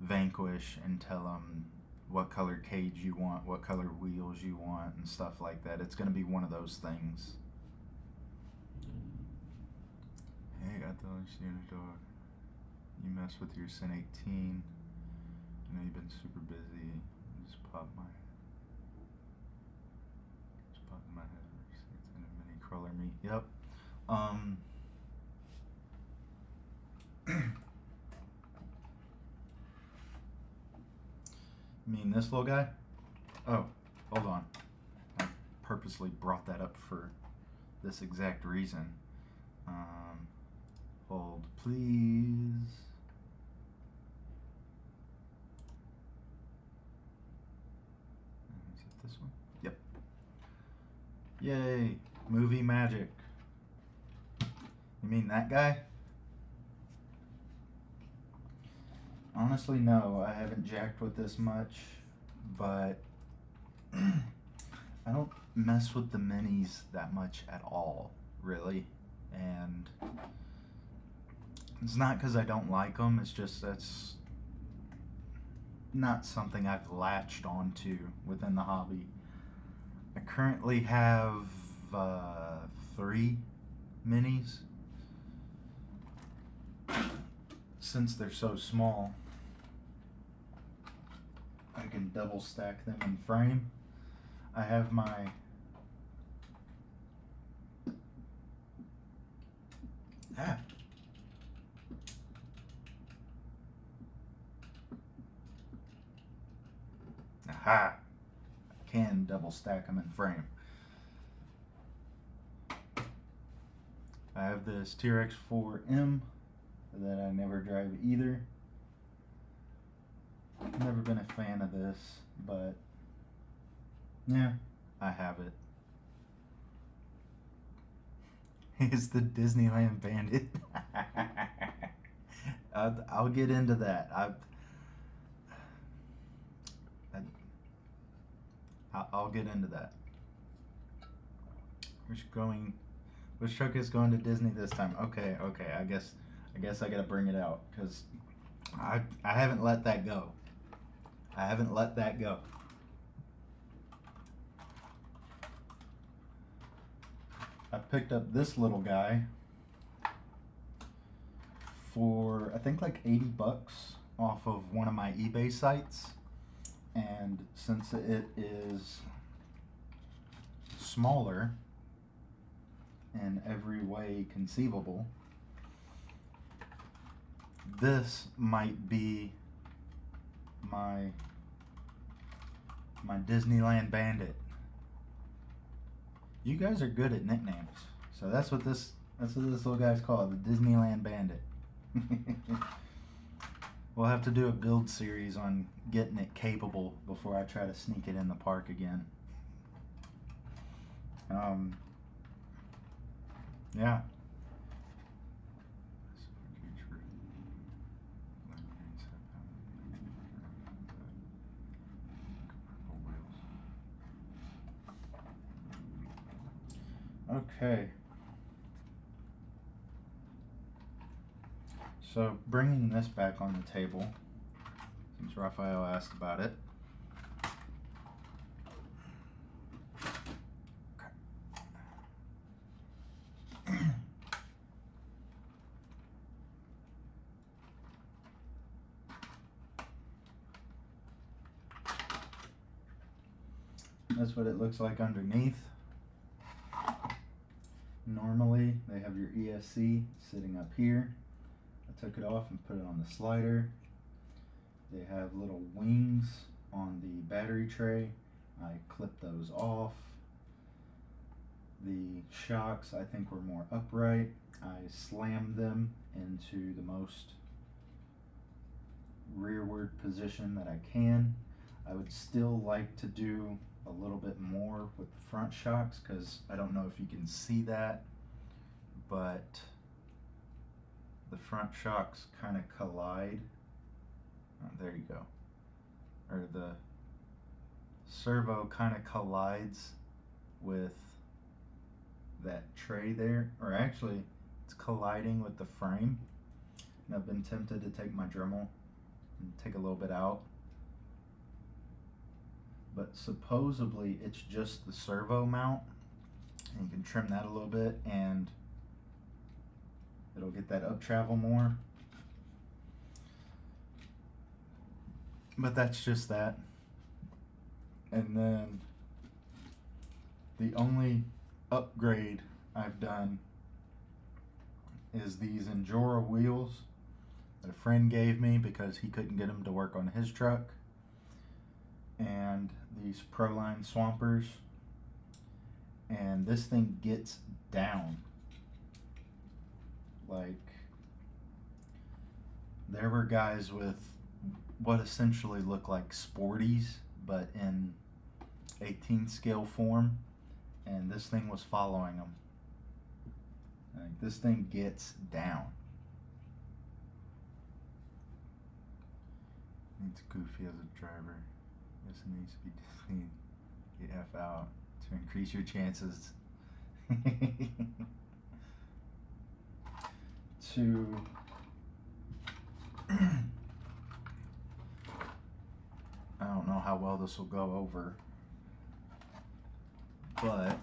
Vanquish and tell them what color cage you want, what color wheels you want, and stuff like that. It's going to be one of those things. Hey, I thought I seen a dog. You mess with your Sin 18. I know you've been super busy. Just popped my head. It's in a mini crawler meat. Yep. You mean this little guy? Oh, hold on. I purposely brought that up for this exact reason. Hold, please. Is it this one? Yep. Yay, movie magic. You mean that guy? Honestly, no, I haven't jacked with this much, but I don't mess with the minis that much at all, really. And it's not because I don't like them, it's just that's not something I've latched onto within the hobby. I currently have 3 minis. Since they're so small, I can double stack them in frame. I have my Aha! I can double stack them in frame. I have this TRX 4M that I never drive either. Never been a fan of this, but yeah, I have it. It's the Disneyland Bandit. I'll get into that. I'll get into that. Which truck is going to Disney this time? Okay. I guess I gotta bring it out because I haven't let that go. I picked up this little guy for I think like $80 off of one of my eBay sites, and since it is smaller in every way conceivable, this might be my Disneyland Bandit. You guys are good at nicknames, so that's what this little guy's called, the Disneyland Bandit. We'll have to do a build series on getting it capable before I try to sneak it in the park again. Yeah. Okay. So bringing this back on the table, since Raphael asked about it. That's what it looks like underneath. Normally they have your ESC sitting up here. I took it off and put it on the slider. They have little wings on the battery tray. I clipped those off. The shocks I think were more upright. I slammed them into the most rearward position that I can. I would still like to do a little bit more with the front shocks because I don't know if you can see that, but the front shocks kind of collide. Oh, there you go. Or the servo kind of collides with that tray there, or actually it's colliding with the frame. And I've been tempted to take my Dremel and take a little bit out, but supposedly it's just the servo mount, and you can trim that a little bit and it'll get that up travel more. But that's just that. And then the only upgrade I've done is these Injora wheels that a friend gave me because he couldn't get them to work on his truck, and these Proline Swampers. And this thing gets down. Like, there were guys with what essentially look like Sporties, but in 18 scale form, and this thing was following them. Like, this thing gets down. It's goofy as a driver. This needs to be clean. Get F out to increase your chances. To I don't know how well this will go over, but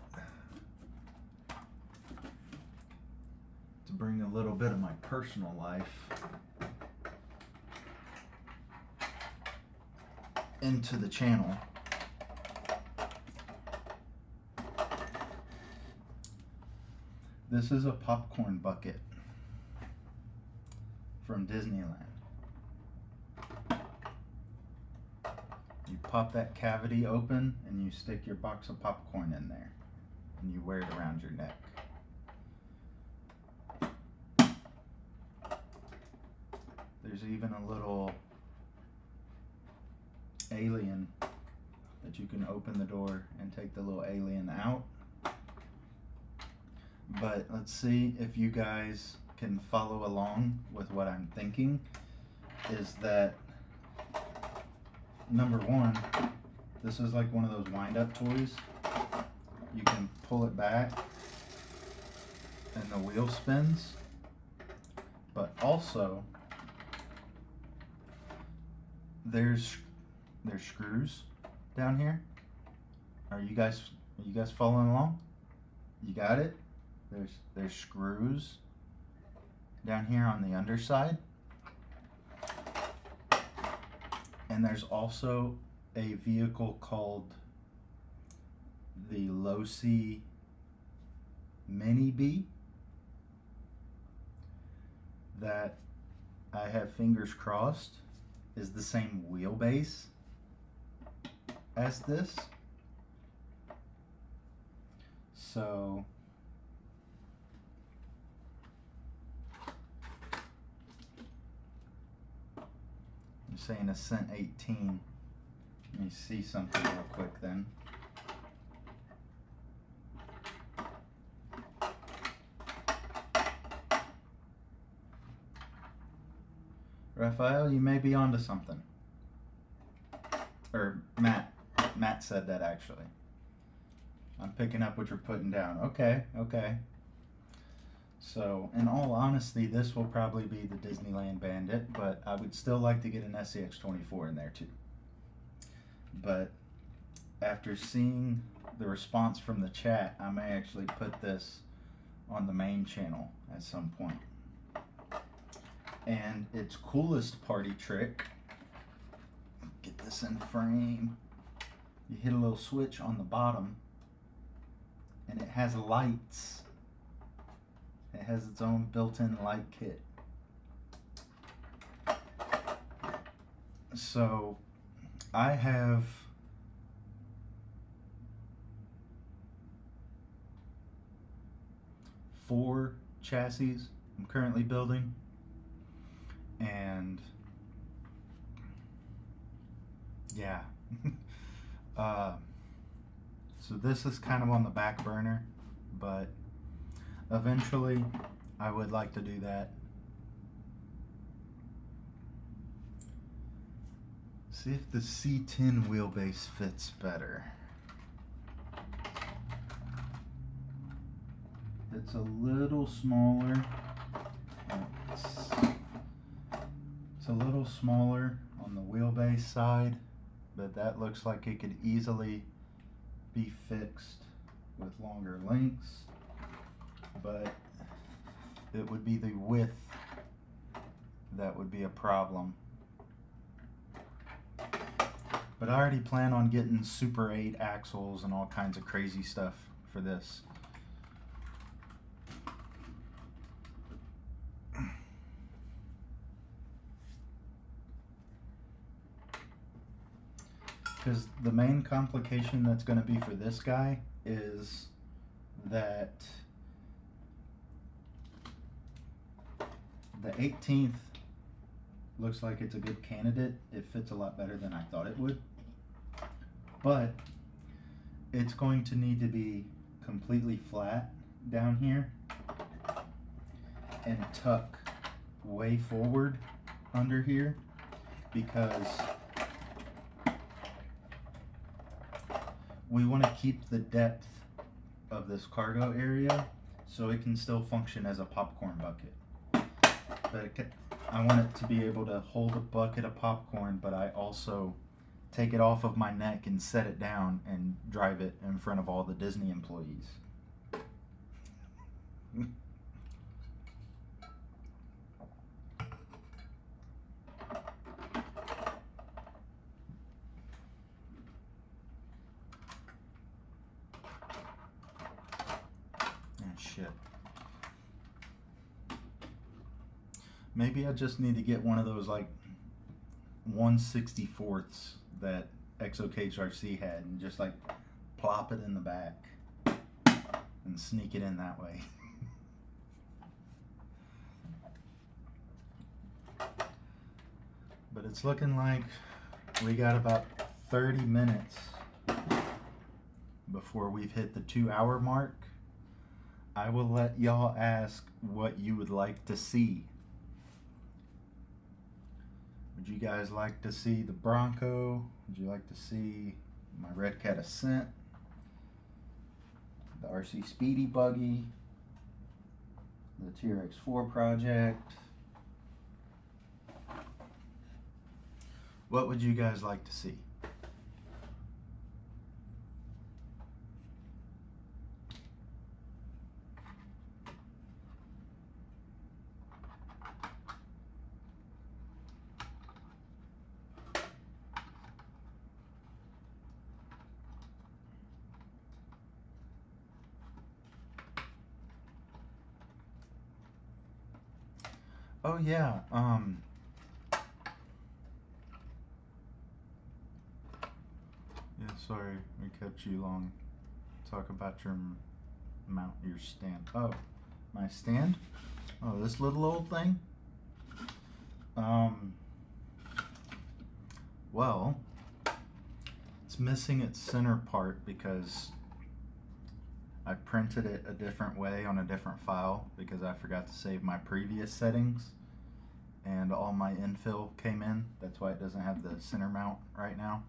to bring a little bit of my personal life into the channel, this is a popcorn bucket from Disneyland. You pop that cavity open and you stick your box of popcorn in there and you wear it around your neck. There's even a little alien that you can open the door and take the little alien out. But let's see if you guys can follow along with what I'm thinking. Is that, number one, this is like one of those wind-up toys. You can pull it back and the wheel spins, but also there's screws down here. Are you guys following along? You got it? There's screws down here on the underside. And there's also a vehicle called the Losi Mini B that I have fingers crossed is the same wheelbase as this. So I'm saying Ascent 18. Let me see something real quick then. Raphael, you may be onto something. Or Matt said that actually. I'm picking up what you're putting down. Okay. So, in all honesty, this will probably be the Disneyland Bandit, but I would still like to get an SCX-24 in there too. But after seeing the response from the chat, I may actually put this on the main channel at some point. And its coolest party trick, get this in frame, you hit a little switch on the bottom and it has lights. It has its own built-in light kit. So I have 4 chassis I'm currently building, and yeah. uh, so this is kind of on the back burner, but eventually I would like to do that. See if the C10 wheelbase fits better. It's a little smaller. It's a little smaller on the wheelbase side, but that looks like it could easily be fixed with longer links. But it would be the width that would be a problem. But I already plan on getting Super 8 axles and all kinds of crazy stuff for this. Because the main complication that's going to be for this guy is that the 18th looks like it's a good candidate. It fits a lot better than I thought it would. But it's going to need to be completely flat down here and tuck way forward under here, because we want to keep the depth of this cargo area so it can still function as a popcorn bucket. But I want it to be able to hold a bucket of popcorn, but I also take it off of my neck and set it down and drive it in front of all the Disney employees. Shit. Maybe I just need to get one of those like 1/64ths that XOKHRC had and just like plop it in the back and sneak it in that way. But it's looking like we got about 30 minutes before we've hit the 2-hour mark. I will let y'all ask what you would like to see. Would you guys like to see the Bronco? Would you like to see my Red Cat Ascent? The RC Speedy Buggy? The TRX4 project? What would you guys like to see? Oh yeah, yeah, sorry, we kept you long. Talk about your mount, your stand. Oh, my stand? Oh, this little old thing? Well, it's missing its center part because I printed it a different way on a different file because I forgot to save my previous settings and all my infill came in. That's why it doesn't have the center mount right now.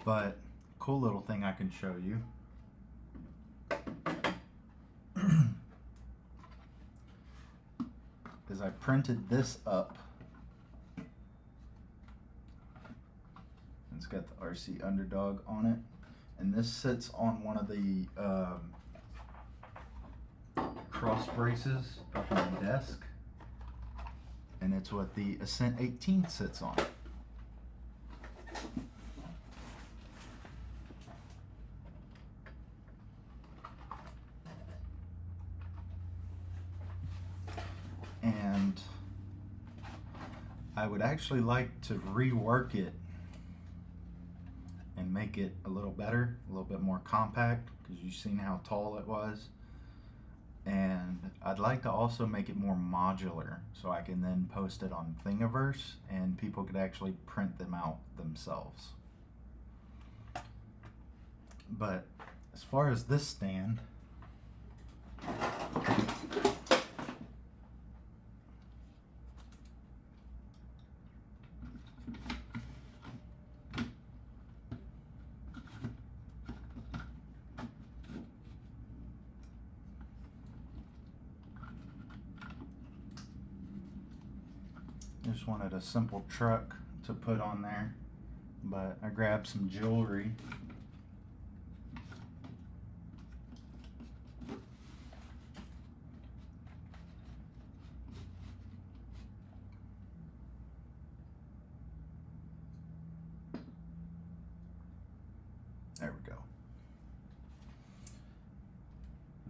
But cool little thing I can show you. Is I printed this up. It's got the RC Underdog on it. And this sits on one of the cross braces up on the desk. And it's what the Ascent 18 sits on. And I would actually like to rework it and make it a little better, a little bit more compact, because you've seen how tall it was. And I'd like to also make it more modular, so I can then post it on Thingiverse and people could actually print them out themselves. But as far as this stand, I just wanted a simple truck to put on there, but I grabbed some jewelry. There we go.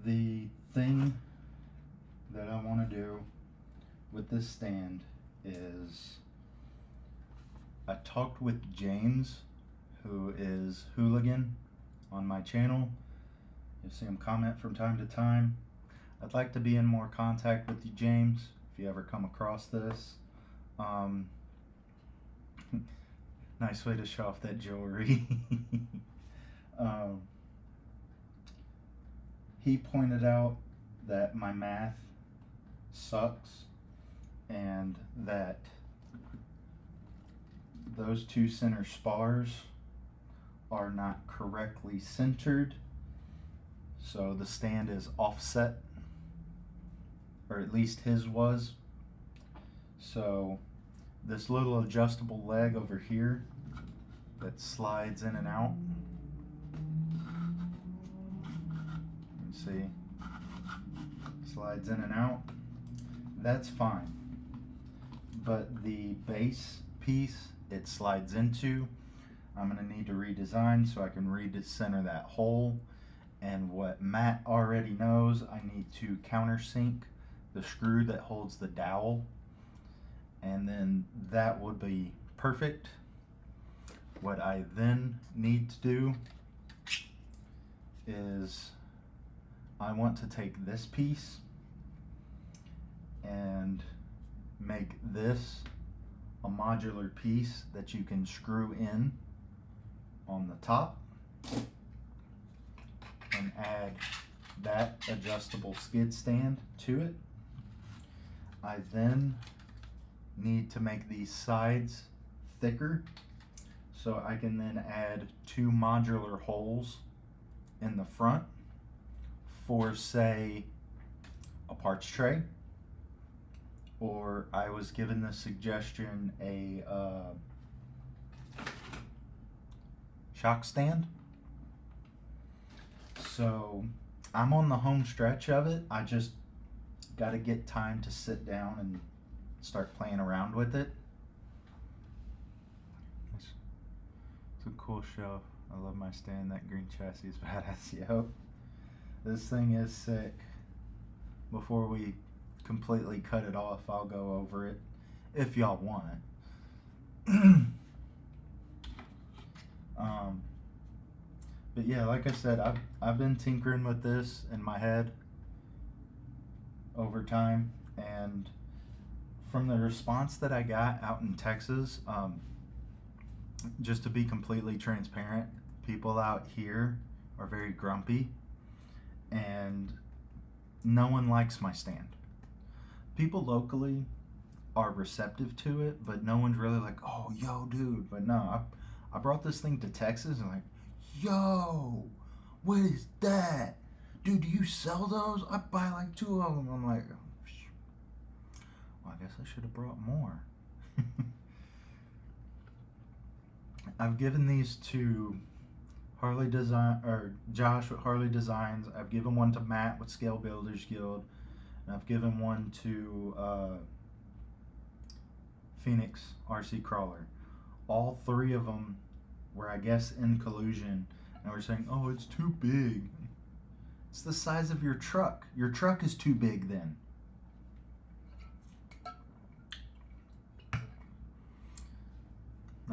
The thing that I want to do with this stand is I talked with James, who is Hooligan on my channel. You'll see him comment from time to time. I'd like to be in more contact with you, James, if you ever come across this. Nice way to show off that jewelry. He pointed out that my math sucks and that those two center spars are not correctly centered, so the stand is offset, or at least his was. So this little adjustable leg over here that slides in and out, you see, slides in and out, that's fine. But the base piece it slides into, I'm going to need to redesign so I can recenter that hole. And what Matt already knows, I need to countersink the screw that holds the dowel, and then that would be perfect. What I then need to do is I want to take this piece and make this a modular piece that you can screw in on the top and add that adjustable skid stand to it. I then need to make these sides thicker so I can then add two modular holes in the front for, say, a parts tray, or I was given the suggestion a shock stand. So I'm on the home stretch of it. I just got to get time to sit down and start playing around with it. It's a cool show. I love my stand. That green chassis is badass. Yep. This thing is sick. Before we completely cut it off, I'll go over it if y'all want it. But yeah, like I said, I've been tinkering with this in my head over time, and from the response that I got out in Texas, just to be completely transparent, people out here are very grumpy and no one likes my stand. People locally are receptive to it, but no one's really like, oh, yo, dude. But no, I brought this thing to Texas and like, yo, what is that? Dude, do you sell those? I buy like 2 of them. I'm like, well, I guess I should have brought more. I've given these to Harley Design, or Josh with Harley Designs. I've given one to Matt with Scale Builders Guild. And I've given one to Phoenix RC Crawler. All 3 of them were, I guess, in collusion, and we're saying, oh, it's too big. It's the size of your truck. Your truck is too big then.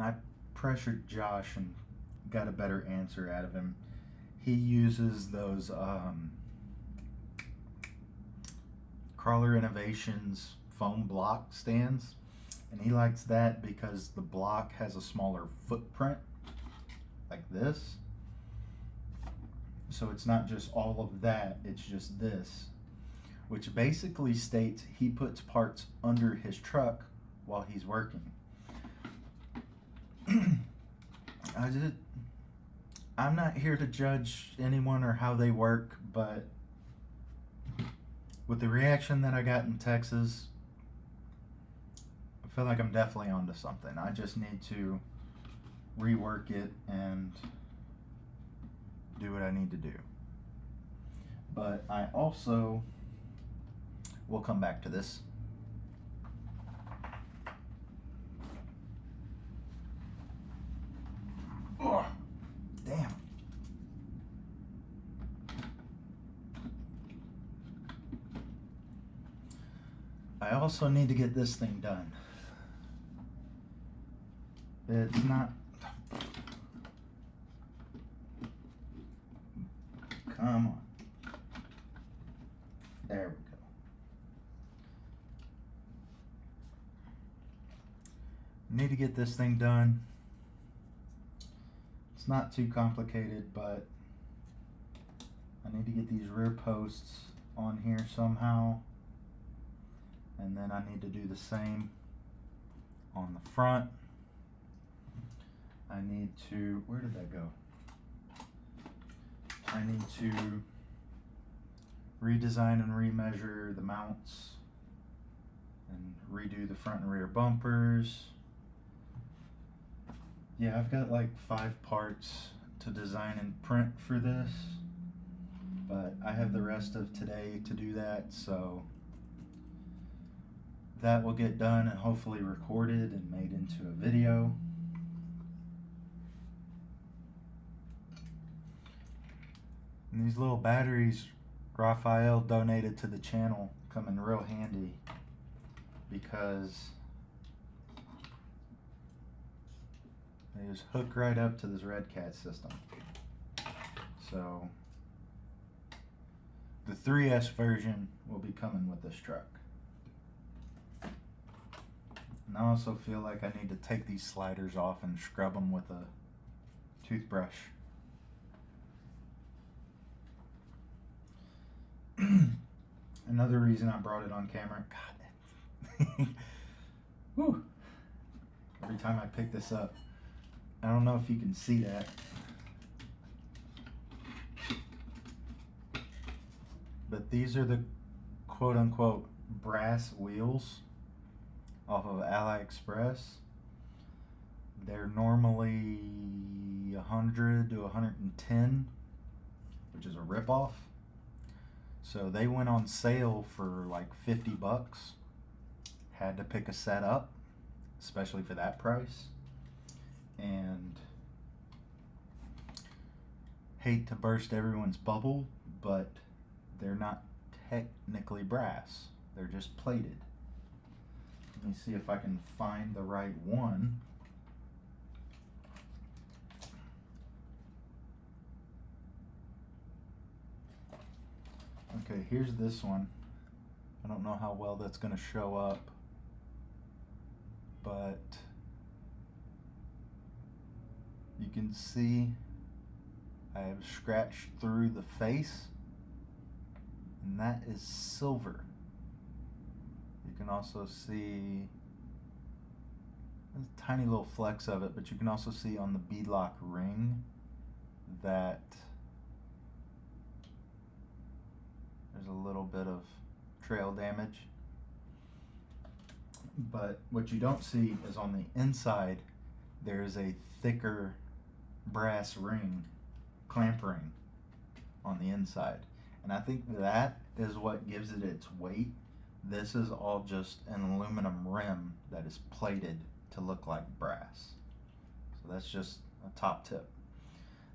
I pressured Josh and got a better answer out of him. He uses those Crawler Innovations foam block stands, and he likes that because the block has a smaller footprint like this, so it's not just all of that, it's just this, which basically states he puts parts under his truck while he's working. I'm not here to judge anyone or how they work, but with the reaction that I got in Texas, I feel like I'm definitely onto something. I just need to rework it and do what I need to do. But I also will come back to this. Oh, damn. I also need to get this thing done. It's not. Come on. There we go. Need to get this thing done. It's not too complicated, but I need to get these rear posts on here somehow. And then I need to do the same on the front. I need to, where did that go? I need to redesign and remeasure the mounts and redo the front and rear bumpers. Yeah, I've got like 5 parts to design and print for this, but I have the rest of today to do that, so that will get done and hopefully recorded and made into a video. And these little batteries Raphael donated to the channel come in real handy because they just hook right up to this Red Cat system. So the 3S version will be coming with this truck. And I also feel like I need to take these sliders off and scrub them with a toothbrush. Another reason I brought it on camera, God, whew. Every time I pick this up, I don't know if you can see that, but these are the quote-unquote brass wheels off of AliExpress. They're normally 100 to 110, which is a ripoff. So they went on sale for like 50 bucks. Had to pick a set up, especially for that price. And hate to burst everyone's bubble, but they're not technically brass. They're just plated. Let me see if I can find the right one. Okay, here's this one. I don't know how well that's going to show up, but you can see I have scratched through the face, and that is silver. You can also see a tiny little flecks of it, but you can also see on the beadlock ring that there's a little bit of trail damage. But what you don't see is on the inside there is a thicker brass ring, clamp ring on the inside. And I think that is what gives it its weight. This is all just an aluminum rim that is plated to look like brass. So that's just a top tip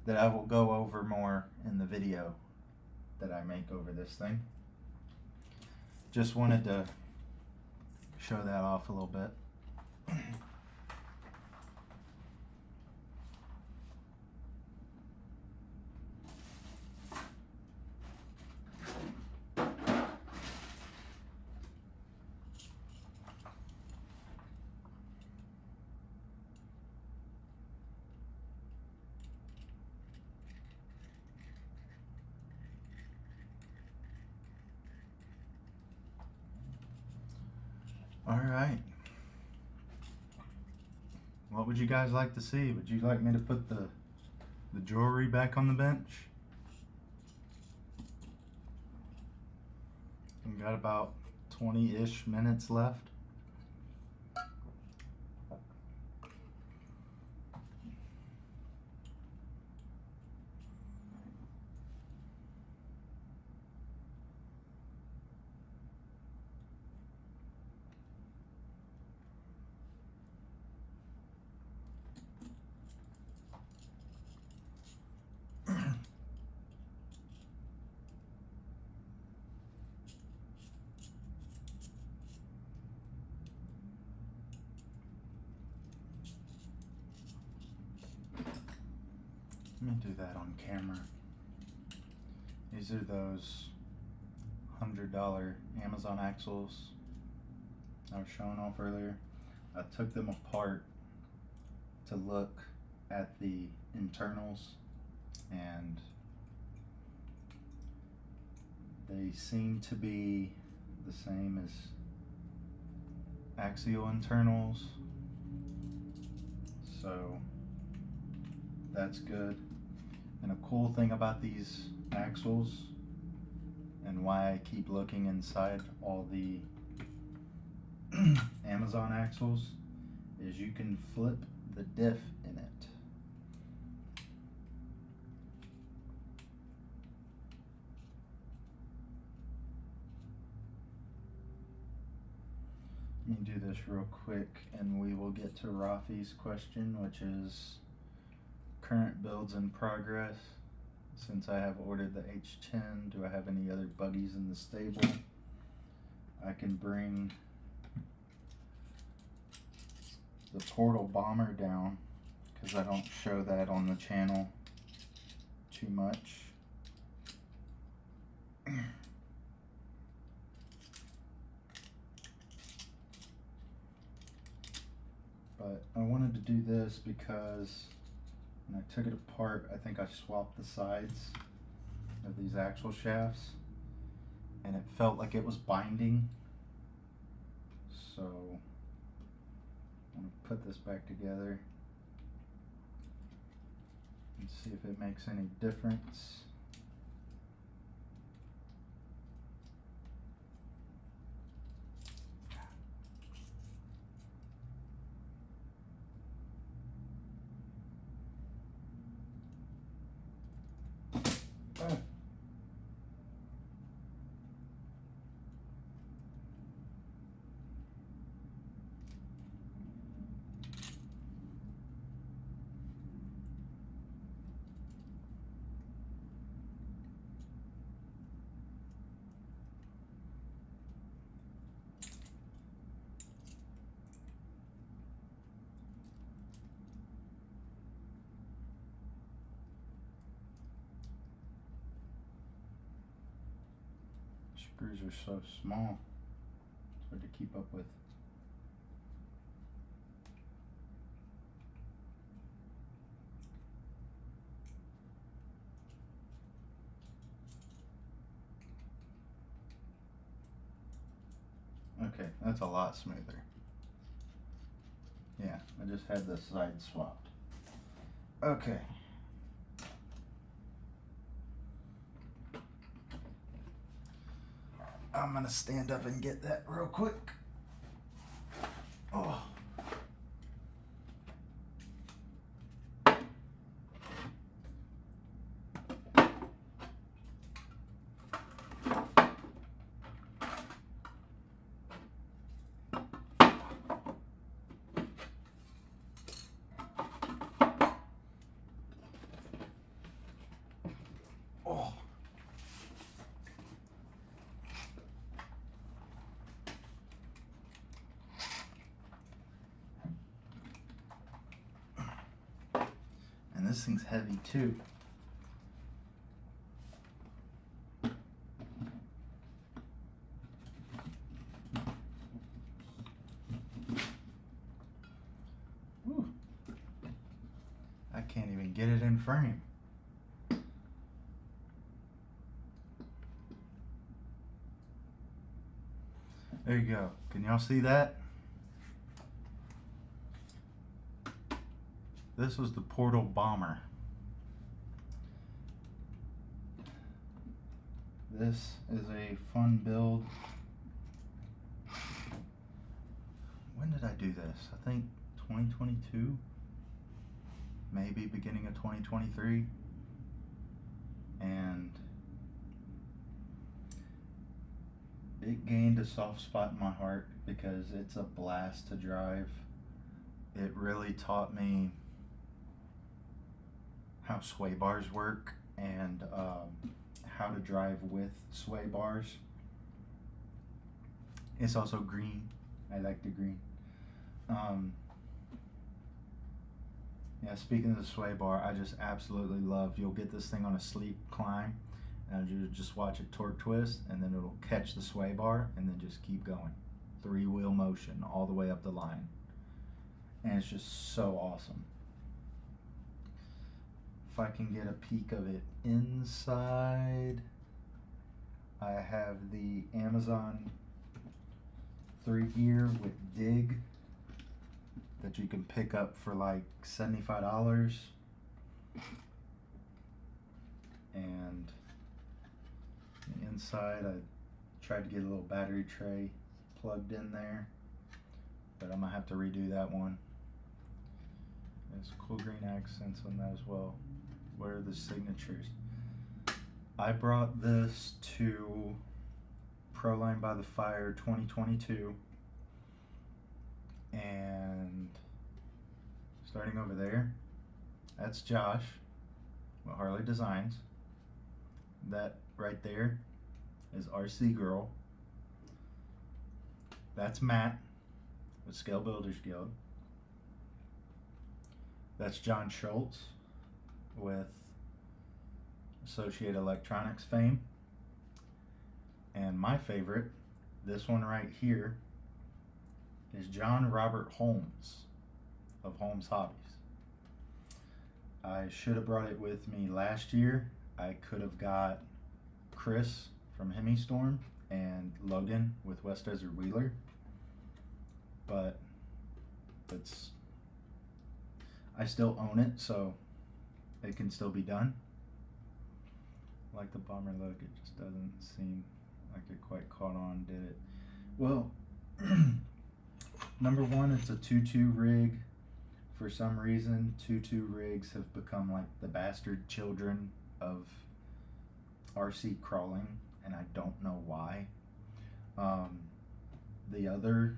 that I will go over more in the video that I make over this thing. Just wanted to show that off a little bit. All right. What would you guys like to see? Would you like me to put the jewelry back on the bench? We've got about 20-ish minutes left. Let me do that on camera. These are those $100 Amazon axles I was showing off earlier. I took them apart to look at the internals, and they seem to be the same as axial internals, so that's good. And a cool thing about these axles, and why I keep looking inside all the Amazon axles, is you can flip the diff in it. Let me do this real quick and we will get to Rafi's question, which is current builds in progress. Since I have ordered the H10, do I have any other buggies in the stable? I can bring the Portal Bomber down because I don't show that on the channel too much. But I wanted to do this because when I took it apart, I think I swapped the sides of these axle shafts and it felt like it was binding. So I'm going to put this back together and see if it makes any difference. Screws are so small, it's hard to keep up with. Okay, that's a lot smoother. Yeah, I just had this side swapped. Okay. I'm gonna stand up and get that real quick. Oh. Oh. And this thing's heavy too. Whew. I can't even get it in frame. There you go. Can y'all see that? This was the Portal Bomber. This is a fun build. When did I do this? I think 2022, maybe beginning of 2023. And it gained a soft spot in my heart because it's a blast to drive. It really taught me how sway bars work and how to drive with sway bars. It's also green. I like the green. Yeah, speaking of the sway bar, I just absolutely love, you'll get this thing on a sleek climb and you just watch it torque twist and then it'll catch the sway bar and then just keep going. 3-wheel motion all the way up the line. And it's just so awesome. If I can get a peek of it inside, I have the Amazon 3-gear with dig that you can pick up for like $75. And the inside, I tried to get a little battery tray plugged in there, but I'm gonna have to redo that one. There's cool green accents on that as well. What are the signatures? I brought this to Proline by the Fire 2022, and starting over there, that's Josh with Harley Designs. That right there is RC Girl. That's Matt with Scale Builders Guild. That's John Schultz with Associated Electronics fame. And my favorite, this one right here, is John Robert Holmes of Holmes Hobbies. I should have brought it with me last year. I could have got Chris from Hemi Storm and Logan with West Desert Wheeler, but I still own it, so it can still be done. Like the bomber look, it just doesn't seem like it quite caught on, did it? Well, number one, it's a 2.2 rig. For some reason, 2.2 rigs have become like the bastard children of RC crawling, and I don't know why. The other,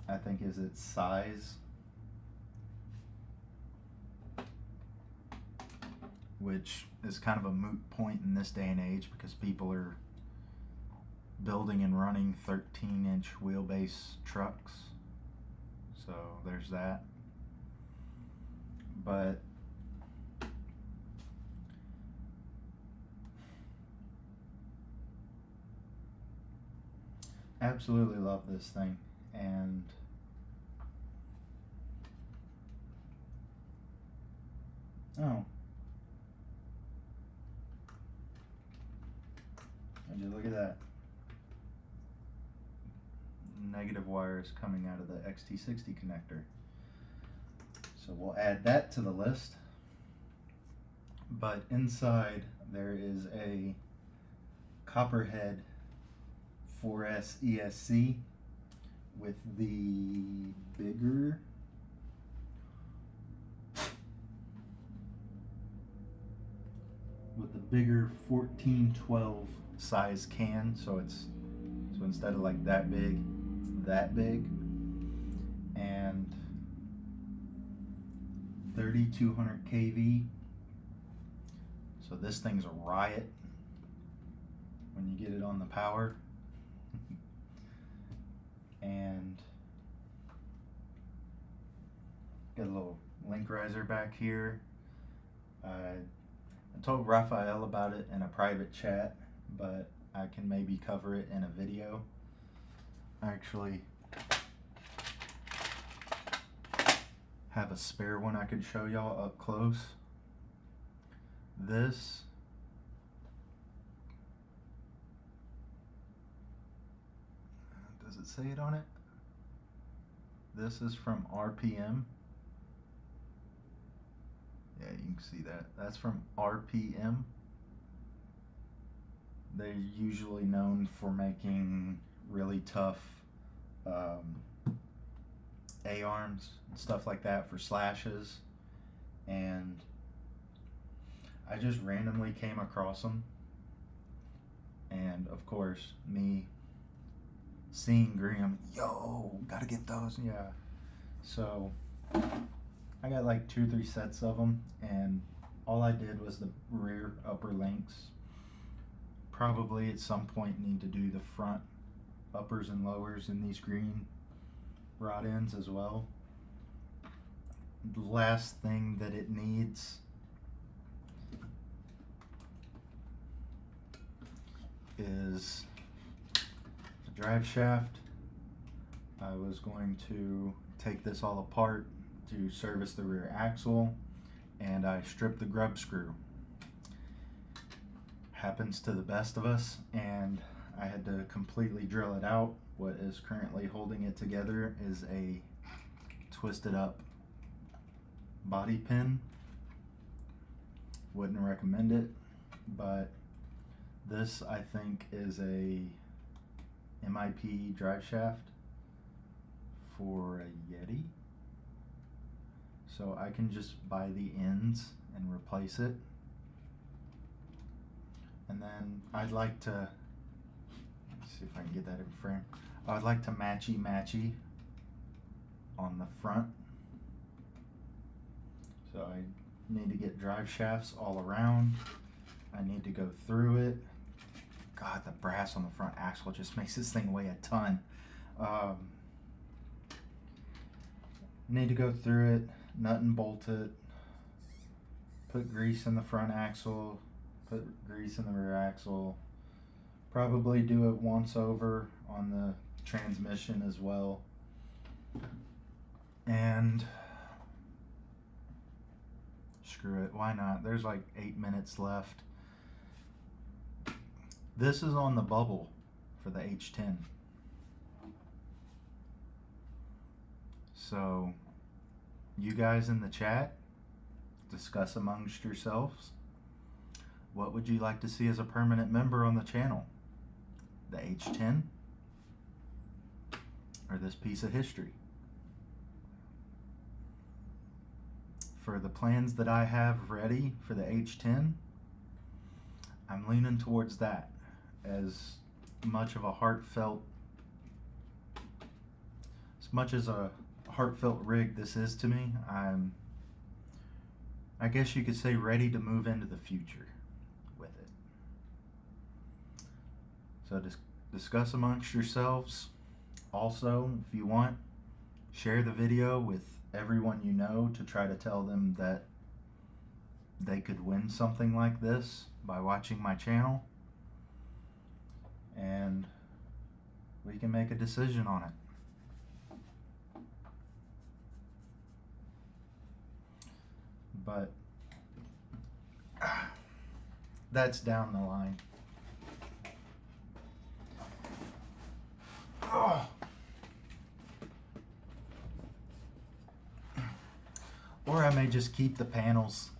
I think, is its size, which is kind of a moot point in this day and age because people are building and running 13-inch wheelbase trucks. So there's that. But absolutely love this thing. And oh, would you look at that? Negative wires coming out of the XT60 connector. So we'll add that to the list. But inside there is a Copperhead 4S ESC with the bigger with the bigger 1412 size can, so instead of like that big, and 3200 kV. So this thing's a riot when you get it on the power. And got a little link riser back here. I told Raphael about it in a private chat, but I can maybe cover it in a video. Actually have a spare one I could show y'all up close. This does it it say it on it? This is from RPM. Yeah, you can see that. That's from RPM. They're usually known for making really tough A-arms and stuff like that for slashes. And I just randomly came across them. And of course, me seeing green, yo, gotta get those. Yeah. So I got like 2 or 3 sets of them, and all I did was the rear upper links. Probably at some point need to do the front uppers and lowers in these green rod ends as well. The last thing that it needs is the drive shaft. I was going to take this all apart to service the rear axle, and I stripped the grub screw. Happens to the best of us, and I had to completely drill it out. What is currently holding it together is a twisted up body pin. Wouldn't recommend it, but this I think is a MIP drive shaft for a Yeti. So I can just buy the ends and replace it. And then I'd like to, let's see if I can get that in frame. I would like to matchy on the front. So I need to get drive shafts all around. I need to go through it. God, the brass on the front axle just makes this thing weigh a ton. Need to go through it, nut and bolt it, put grease in the front axle, put grease in the rear axle, probably do it once over on the transmission as well. And screw it, why not? There's like 8 minutes left. This is on the bubble for the H10. So you guys in the chat, discuss amongst yourselves. What would you like to see as a permanent member on the channel? The H10 or this piece of history? For the plans that I have ready for the H10, I'm leaning towards that. As much of a heartfelt, rig this is to me, I guess you could say ready to move into the future with it. So discuss amongst yourselves. Also, if you want, share the video with everyone you know to try to tell them that they could win something like this by watching my channel, and we can make a decision on it. But that's down the line. Oh. Or I may just keep the panels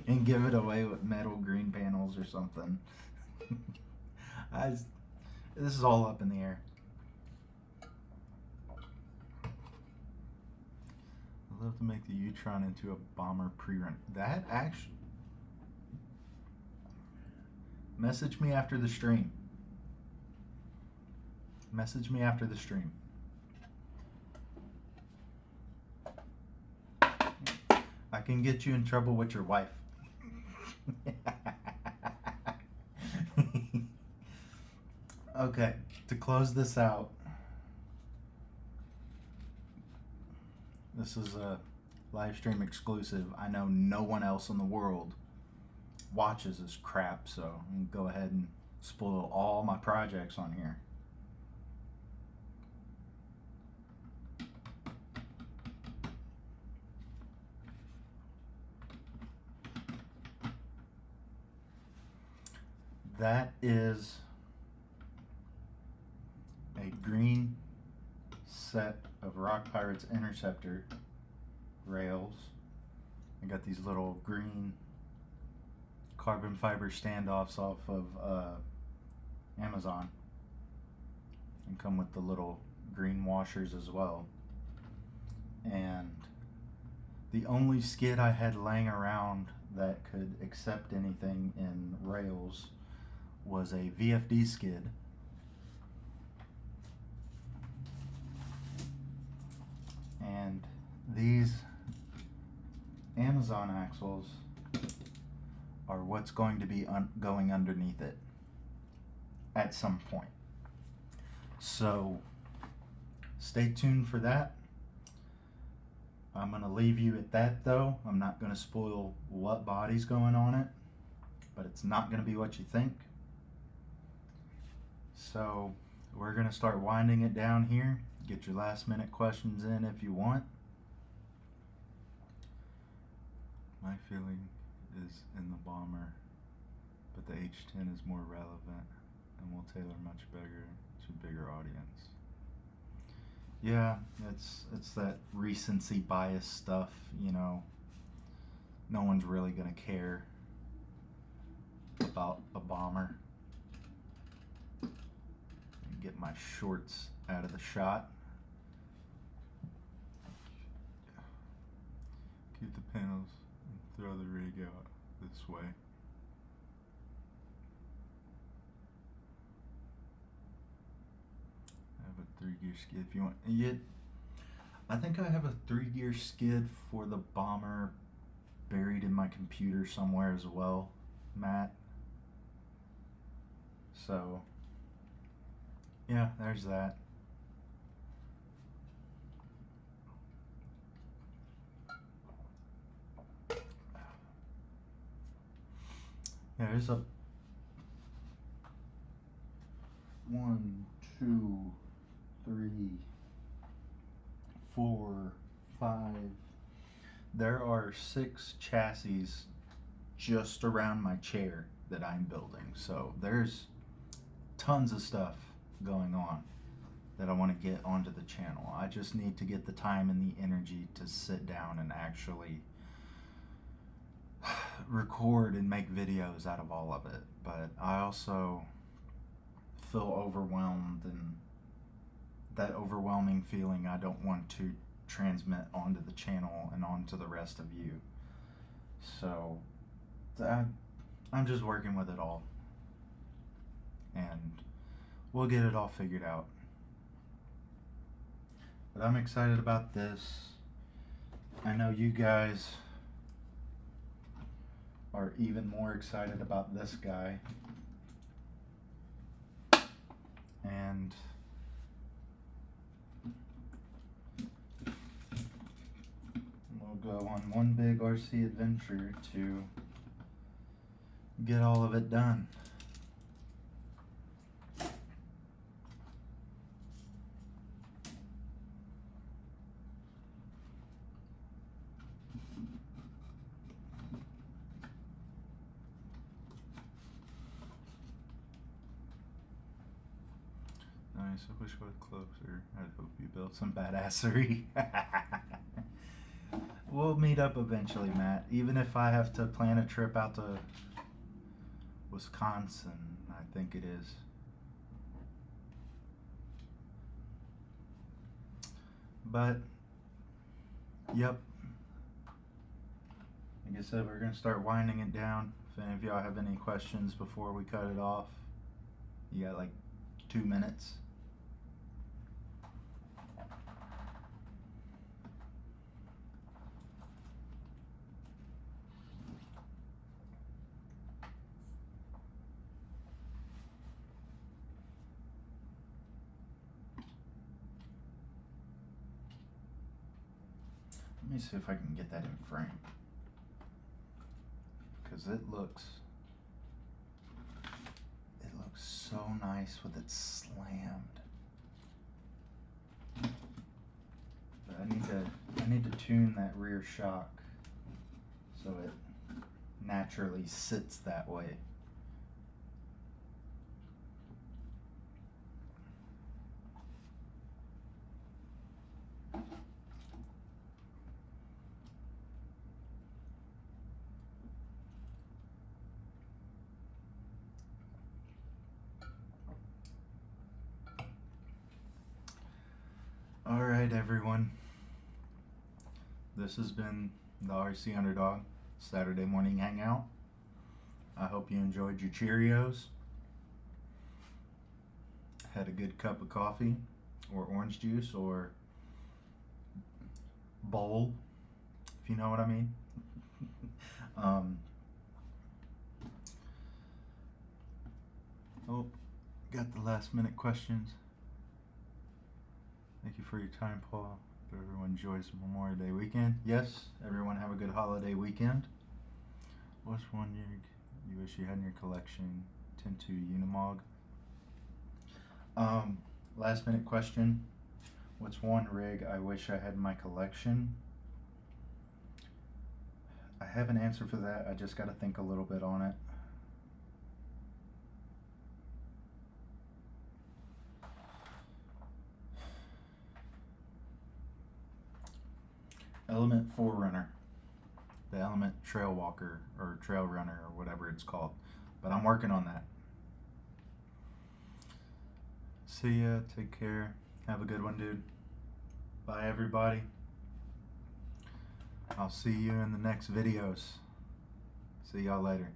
and give it away with metal green panels or something. This is all up in the air. I'd love to make the U-Tron into a bomber pre-run. That actually... Message me after the stream. Message me after the stream. I can get you in trouble with your wife. Okay, to close this out, this is a live stream exclusive. I know no one else in the world watches this crap, so I'm gonna go ahead and spoil all my projects on here. That is a a green set of Rock Pirates Interceptor rails. I got these little green carbon fiber standoffs off of Amazon, and come with the little green washers as well. And the only skid I had laying around that could accept anything in rails was a VFD skid. And these Amazon axles are what's going to be going underneath it at some point. So stay tuned for that. I'm going to leave you at that though. I'm not going to spoil what body's going on it, but it's not going to be what you think. So we're going to start winding it down here. Get your last minute questions in if you want. My feeling is in the bomber, but the H10 is more relevant and will tailor much bigger to a bigger audience. Yeah, it's that recency bias stuff, you know. No one's really gonna care about a bomber. Get my shorts out of the shot. Keep the panels and throw the rig out this way. I have a 3-gear skid if you want. I think I have a 3-gear skid for the bomber buried in my computer somewhere as well, Matt. So yeah, there's that. There's a 1, 2, 3, 4, 5. There are 6 chassis just around my chair that I'm building. So there's tons of stuff going on that I want to get onto the channel. I just need to get the time and the energy to sit down and actually record and make videos out of all of it. But I also feel overwhelmed, and that overwhelming feeling I don't want to transmit onto the channel and onto the rest of you. So I'm just working with it all, and we'll get it all figured out. But I'm excited about this. I know you guys are even more excited about this guy. And we'll go on one big RC adventure to get all of it done. Nice, I wish I was closer. I hope you built some badassery. We'll meet up eventually, Matt. Even if I have to plan a trip out to Wisconsin, I think it is. But, yep. Like I said, we're going to start winding it down. If any of y'all have any questions before we cut it off, you got like 2 minutes. Let me see if I can get that in frame, because it looks so nice with it slammed. But I need to tune that rear shock so it naturally sits that way. Alright, everyone. This has been the RC Underdog Saturday morning hangout. I hope you enjoyed your Cheerios. Had a good cup of coffee or orange juice or bowl, if you know what I mean. Got the last minute questions. Thank you for your time, Paul. Hope everyone enjoys Memorial Day weekend. Yes, everyone have a good holiday weekend. What's one you wish you had in your collection? 10-2 Unimog. Last minute question. What's one rig I wish I had in my collection? I have an answer for that. I just got to think a little bit on it. Element Forerunner, the Element Trail Walker or Trail Runner or whatever it's called, but I'm working on that. See ya, take care, have a good one, dude. Bye, everybody. I'll see you in the next videos. See y'all later.